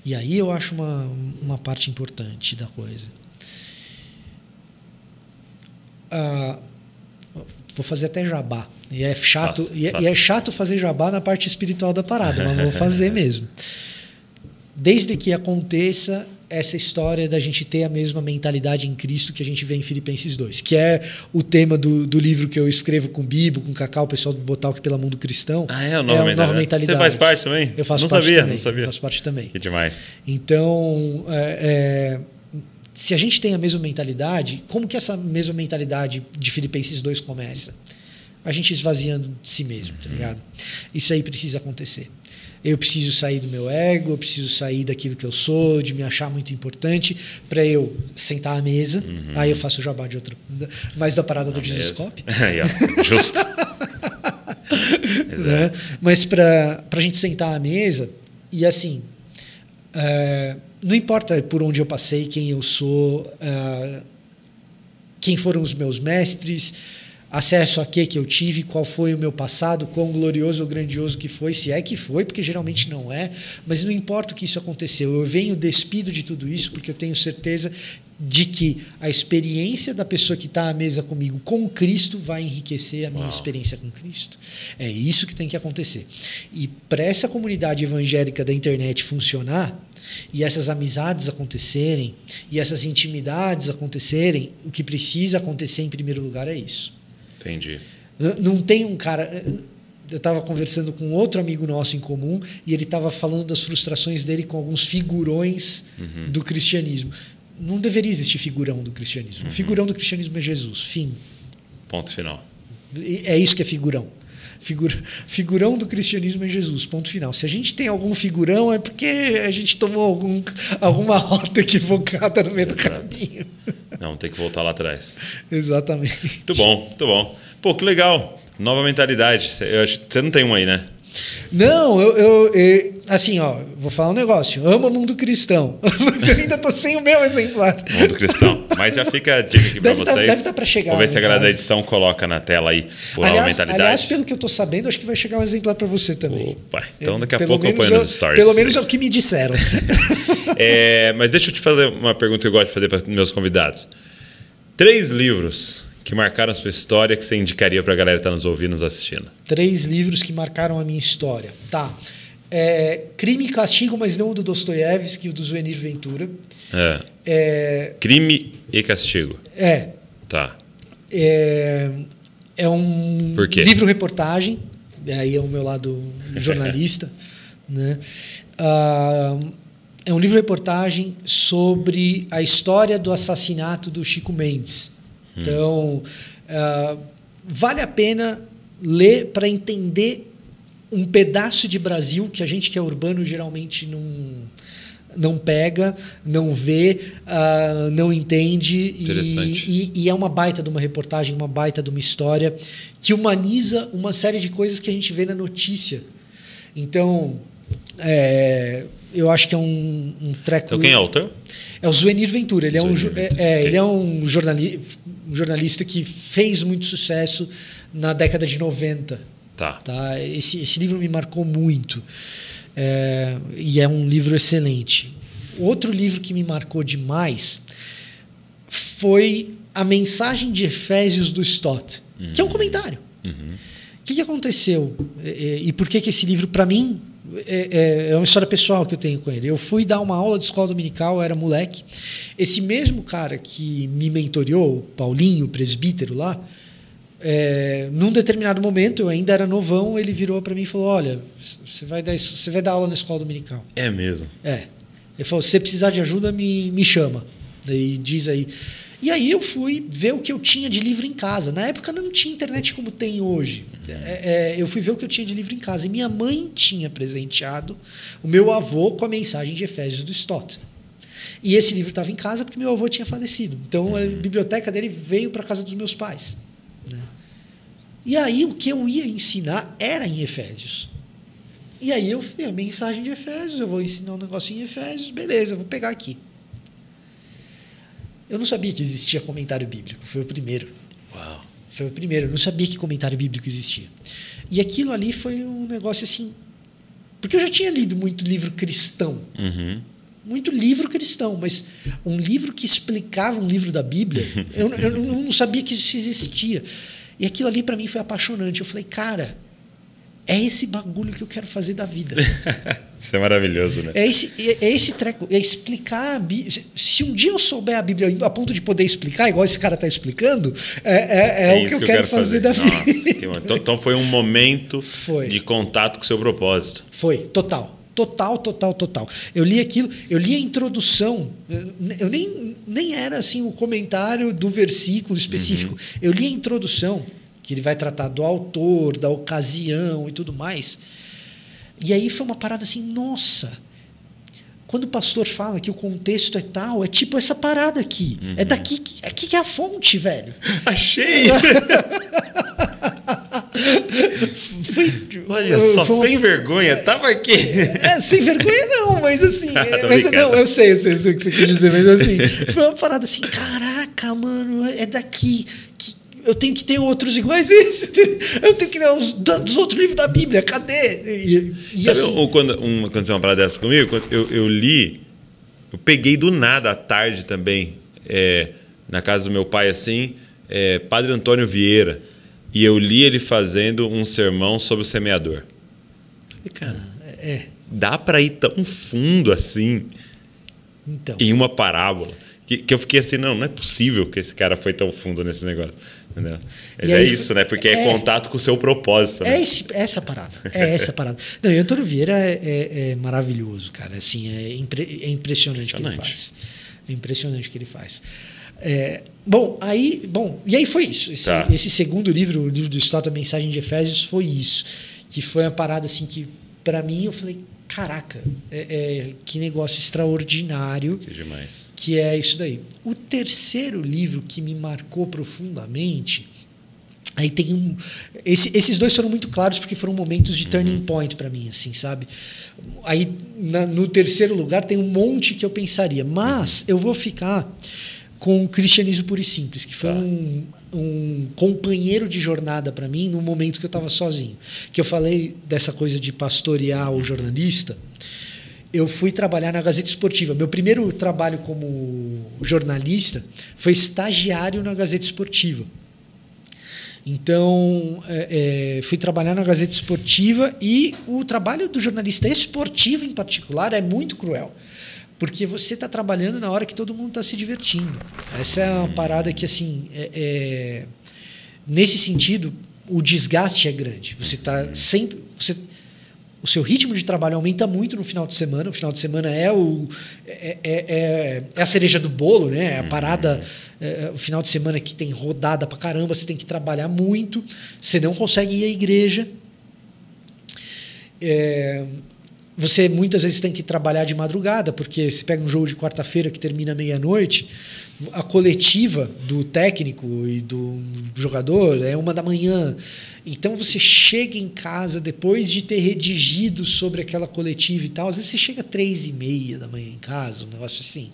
Speaker 2: E aí eu acho uma parte importante da coisa. Vou fazer até jabá. E é chato, é chato fazer jabá na parte espiritual da parada, mas vou fazer mesmo. Desde que aconteça essa história da gente ter a mesma mentalidade em Cristo que a gente vê em Filipenses 2, que é o tema do livro que eu escrevo com o Bibo, com o Cacau, o pessoal do Botalk pela Mundo Cristão.
Speaker 1: É a nova mentalidade. Você faz parte também?
Speaker 2: Eu faço parte também. Não sabia. Eu faço parte também.
Speaker 1: Que demais.
Speaker 2: Então, se a gente tem a mesma mentalidade, como que essa mesma mentalidade de Filipenses 2 começa? A gente esvaziando de si mesmo, tá ligado? Isso aí precisa acontecer. Eu preciso sair do meu ego, eu preciso sair daquilo que eu sou, de me achar muito importante, para eu sentar à mesa. Aí eu faço o jabá de outra, mais da parada do Dizascope.
Speaker 1: Justo.
Speaker 2: Né? Mas para a gente sentar à mesa e assim, não importa por onde eu passei, quem eu sou, quem foram os meus mestres, acesso a que eu tive, qual foi o meu passado, quão glorioso ou grandioso que foi, se é que foi, porque geralmente não é, mas não importa o que isso aconteceu, eu venho despido de tudo isso porque eu tenho certeza de que a experiência da pessoa que está à mesa comigo com Cristo vai enriquecer a minha experiência com Cristo. É isso que tem que acontecer. E para essa comunidade evangélica da internet funcionar, e essas amizades acontecerem, e essas intimidades acontecerem, o que precisa acontecer em primeiro lugar é isso.
Speaker 1: Entendi.
Speaker 2: Não tem um cara... Eu estava conversando com outro amigo nosso em comum e ele estava falando das frustrações dele com alguns figurões do cristianismo. Não deveria existir figurão do cristianismo. O figurão do cristianismo é Jesus. Fim.
Speaker 1: Ponto final.
Speaker 2: É isso que é figurão. Figurão do cristianismo é Jesus. Ponto final. Se a gente tem algum figurão é porque a gente tomou alguma rota equivocada no meio do caminho.
Speaker 1: Não, tem que voltar lá atrás.
Speaker 2: Exatamente.
Speaker 1: Muito bom, muito bom. Pô, que legal. Nova mentalidade. Eu acho que você não tem uma aí, né?
Speaker 2: Não, assim, ó, vou falar um negócio. Amo o mundo cristão. Mas eu ainda tô sem o meu exemplar.
Speaker 1: Mundo cristão. Mas já fica a dica aqui para vocês.
Speaker 2: Deve dar para chegar.
Speaker 1: Vou ver se a galera da edição coloca na tela aí por nova mentalidade.
Speaker 2: Aliás, pelo que eu tô sabendo, acho que vai chegar um exemplar para você também.
Speaker 1: Opa, então daqui a pouco eu ponho nos stories.
Speaker 2: Pelo menos é o que me disseram.
Speaker 1: Mas deixa eu te fazer uma pergunta que eu gosto de fazer para meus convidados. 3 livros que marcaram a sua história que você indicaria para a galera que está nos ouvindo, nos assistindo?
Speaker 2: 3 livros que marcaram a minha história. Tá. Crime e Castigo, mas não o do Dostoiévski, o do Zwenir Ventura.
Speaker 1: Crime e Castigo. Tá.
Speaker 2: É um livro-reportagem, aí é o meu lado jornalista, né? É um livro-reportagem sobre a história do assassinato do Chico Mendes. Então, vale a pena ler para entender um pedaço de Brasil que a gente que é urbano geralmente não pega, não vê, não entende. E é uma baita de uma reportagem, uma baita de uma história que humaniza uma série de coisas que a gente vê na notícia. Então, eu acho que é um treco...
Speaker 1: Então, quem é o autor?
Speaker 2: É o Zwenir Ventura. Ele é um jornalista que fez muito sucesso na década de 90.
Speaker 1: Tá.
Speaker 2: Esse livro me marcou muito. E é um livro excelente. Outro livro que me marcou demais foi A Mensagem de Efésios do Stott, que é um comentário. O que aconteceu? E por que esse livro, para mim, é uma história pessoal que eu tenho com ele. Eu fui dar uma aula de escola dominical, eu era moleque. Esse mesmo cara que me mentoreou, o Paulinho, o presbítero lá, num determinado momento, eu ainda era novão, ele virou para mim e falou: olha, você vai dar aula na escola dominical.
Speaker 1: É mesmo?
Speaker 2: Ele falou: se você precisar de ajuda, me chama. Daí diz aí. E aí eu fui ver o que eu tinha de livro em casa. Na época não tinha internet como tem hoje. Eu fui ver o que eu tinha de livro em casa. E minha mãe tinha presenteado o meu avô com a Mensagem de Efésios do Stott. E esse livro estava em casa porque meu avô tinha falecido. Então a biblioteca dele veio para a casa dos meus pais. Né? E aí o que eu ia ensinar era em Efésios. E aí eu fui, a Mensagem de Efésios, eu vou ensinar um negócio em Efésios, beleza, vou pegar aqui. Eu não sabia que existia comentário bíblico, foi o primeiro.
Speaker 1: Uau.
Speaker 2: Foi o primeiro, eu não sabia que comentário bíblico existia. E aquilo ali foi um negócio assim... Porque eu já tinha lido muito livro cristão. Muito livro cristão, mas um livro que explicava um livro da Bíblia, eu não sabia que isso existia. E aquilo ali para mim foi apaixonante. Eu falei, cara, é esse bagulho que eu quero fazer da vida.
Speaker 1: Isso é maravilhoso, né?
Speaker 2: É esse treco, é explicar a Bíblia. Se um dia eu souber a Bíblia a ponto de poder explicar, igual esse cara está explicando, é o que eu quero fazer da vida.
Speaker 1: Nossa, então foi um momento de contato com o seu propósito.
Speaker 2: Foi, total. Eu li aquilo, eu li a introdução, eu nem era assim o comentário do versículo específico. Eu li a introdução, que ele vai tratar do autor, da ocasião e tudo mais. E aí foi uma parada assim, nossa, quando o pastor fala que o contexto é tal, é tipo essa parada aqui. É daqui que é a fonte, velho.
Speaker 1: Achei! Olha só, sem vergonha, tava aqui.
Speaker 2: Sem vergonha não, mas assim... eu sei o que você quis dizer, mas assim, foi uma parada assim, caraca, mano, é daqui que eu tenho que ter outros iguais a esse. Eu tenho que ler dos outros livros da Bíblia. Cadê?
Speaker 1: Sabe assim, quando aconteceu uma parada dessa comigo? Eu li, eu peguei do nada à tarde também na casa do meu pai, assim, Padre Antônio Vieira, e eu li ele fazendo um sermão sobre o semeador. E, cara, dá para ir tão fundo assim
Speaker 2: então,
Speaker 1: em uma parábola que eu fiquei assim, não é possível que esse cara foi tão fundo nesse negócio. Entendeu? Mas
Speaker 2: aí,
Speaker 1: isso, né? Porque é contato com o seu propósito. Né?
Speaker 2: Essa parada. É essa parada. Não, e o Antônio Vieira é maravilhoso, cara. Assim, é impressionante o que ele faz. É impressionante o que ele faz. E aí foi isso. Esse segundo livro, o livro do Stott, a Mensagem de Efésios, foi isso. Que foi uma parada assim que, para mim, eu falei, caraca, que negócio extraordinário.
Speaker 1: Que demais.
Speaker 2: Que é isso daí. O terceiro livro que me marcou profundamente, aí tem esses dois foram muito claros porque foram momentos de turning point para mim, assim, sabe? Aí no terceiro lugar tem um monte que eu pensaria, mas eu vou ficar com o Cristianismo Puro e Simples, que foi um companheiro de jornada para mim no momento que eu estava sozinho. Que eu falei dessa coisa de pastorear o jornalista. Eu fui trabalhar na Gazeta Esportiva. Meu primeiro trabalho como jornalista foi estagiário na Gazeta Esportiva. Então, fui trabalhar na Gazeta Esportiva e o trabalho do jornalista esportivo, em particular, é muito cruel. Porque você está trabalhando na hora que todo mundo está se divertindo. Essa é uma parada que, assim, nesse sentido, o desgaste é grande. Você está sempre... O seu ritmo de trabalho aumenta muito no final de semana. O final de semana é a cereja do bolo, né? A parada, o final de semana que tem rodada pra caramba, você tem que trabalhar muito, você não consegue ir à igreja. Você muitas vezes tem que trabalhar de madrugada, porque você pega um jogo de quarta-feira que termina meia-noite, a coletiva do técnico e do jogador é 1h. Então você chega em casa depois de ter redigido sobre aquela coletiva e tal, às vezes você chega 3h30 em casa, um negócio assim,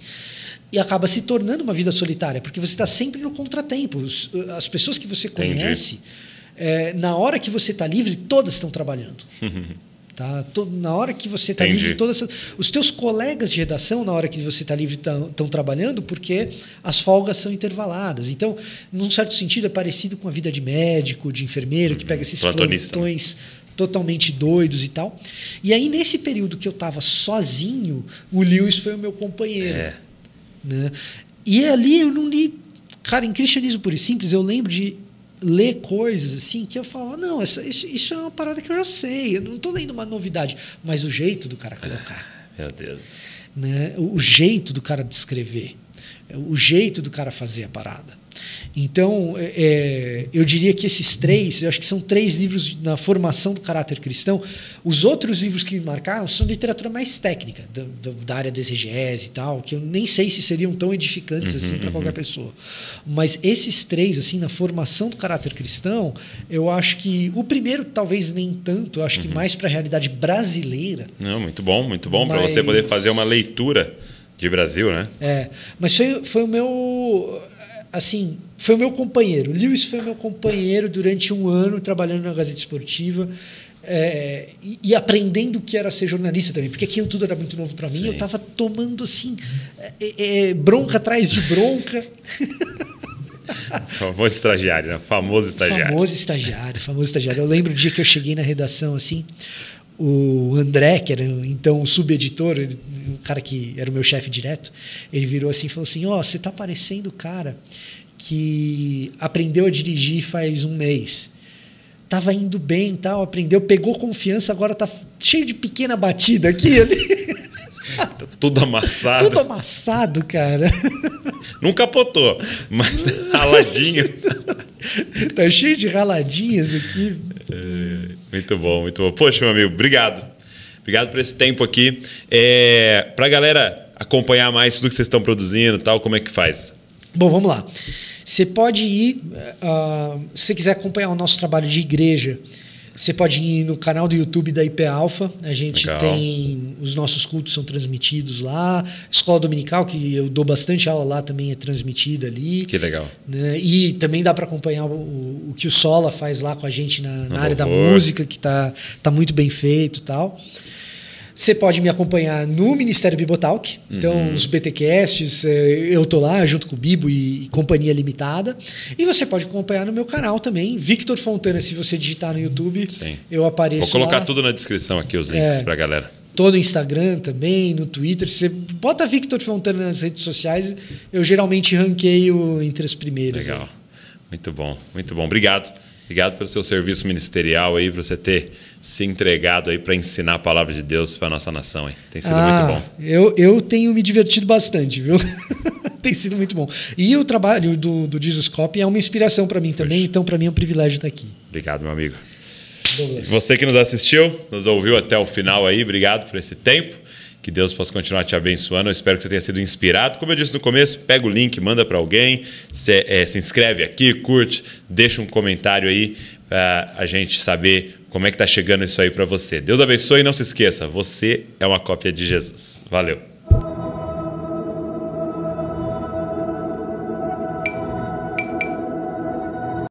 Speaker 2: e acaba se tornando uma vida solitária, porque você está sempre no contratempo. As pessoas que você conhece, na hora que você está livre, todas estão trabalhando. Tá? Na hora que você está livre, os teus colegas de redação, na hora que você está livre, estão trabalhando, porque as folgas são intervaladas. Então, num certo sentido, é parecido com a vida de médico, de enfermeiro, que pega esses plantões totalmente doidos e tal. E aí, nesse período que eu estava sozinho, o Lewis foi o meu companheiro. Né? E ali eu não li... Cara, em Cristianismo Puro e Simples, eu lembro de ler coisas assim que eu falava, não, isso é uma parada que eu já sei, eu não estou lendo uma novidade, mas o jeito do cara colocar.
Speaker 1: Meu Deus.
Speaker 2: Né? O jeito do cara descrever, o jeito do cara fazer a parada. Então, eu diria que esses três, eu acho que são 3 livros na formação do caráter cristão. Os outros livros que me marcaram são literatura mais técnica, da área da exegese e tal, que eu nem sei se seriam tão edificantes assim para qualquer pessoa. Mas esses 3, assim, na formação do caráter cristão, eu acho que o primeiro talvez nem tanto, eu acho que mais para a realidade brasileira.
Speaker 1: Não, muito bom para você poder fazer uma leitura de Brasil, né?
Speaker 2: Mas foi o meu... Assim, foi o meu companheiro. O Lewis foi o meu companheiro durante 1 ano trabalhando na Gazeta Esportiva e aprendendo o que era ser jornalista também, porque aquilo tudo era muito novo para mim. Sim. Eu estava tomando assim bronca atrás de bronca.
Speaker 1: Famoso estagiário, né? Famoso estagiário. Eu lembro o dia que eu cheguei na redação assim, o André, que era então o subeditor, o cara que era o meu chefe direto, ele virou assim e falou assim, você está parecendo o cara que aprendeu a dirigir faz 1 mês. Tava indo bem, tal, aprendeu, pegou confiança, agora tá cheio de pequena batida aqui ali. Tudo amassado.
Speaker 2: Tudo amassado, cara.
Speaker 1: Não capotou, mas raladinho.
Speaker 2: Tá cheio de raladinhas aqui.
Speaker 1: Muito bom, muito bom. Poxa, meu amigo, obrigado. Obrigado por esse tempo aqui. Para a galera acompanhar mais tudo que vocês estão produzindo e tal, como é que faz?
Speaker 2: Bom, vamos lá. Você pode ir, se você quiser acompanhar o nosso trabalho de igreja, você pode ir no canal do YouTube da IP Alpha. A gente tem... Os nossos cultos são transmitidos lá. Escola Dominical, que eu dou bastante aula lá, também é transmitida ali.
Speaker 1: Que legal.
Speaker 2: Né? E também dá para acompanhar o que o Sola faz lá com a gente na área da música, que tá muito bem feito e tal. Você pode me acompanhar no Ministério Bibotalk. Então, os BTcasts, eu tô lá junto com o Bibo e Companhia Limitada. E você pode acompanhar no meu canal também, Victor Fontana. Se você digitar no YouTube, eu apareço lá.
Speaker 1: Vou colocar tudo na descrição aqui, os links pra galera.
Speaker 2: Tô no Instagram também, no Twitter. Você bota Victor Fontana nas redes sociais, eu geralmente ranqueio entre as primeiras.
Speaker 1: Legal.
Speaker 2: Aí.
Speaker 1: Muito bom, muito bom. Obrigado. Obrigado pelo seu serviço ministerial aí, por você ter se entregado aí para ensinar a palavra de Deus para a nossa nação. Hein? Tem sido muito bom.
Speaker 2: Eu tenho me divertido bastante, viu? Tem sido muito bom. E o trabalho do Jesuscope é uma inspiração para mim também, então para mim é um privilégio estar aqui.
Speaker 1: Obrigado, meu amigo.
Speaker 2: Douglas.
Speaker 1: Você que nos assistiu, nos ouviu até o final aí, obrigado por esse tempo. Que Deus possa continuar te abençoando. Eu espero que você tenha sido inspirado. Como eu disse no começo, pega o link, manda para alguém, se inscreve aqui, curte, deixa um comentário aí para a gente saber como é que está chegando isso aí para você. Deus abençoe e não se esqueça, você é uma cópia de Jesus. Valeu!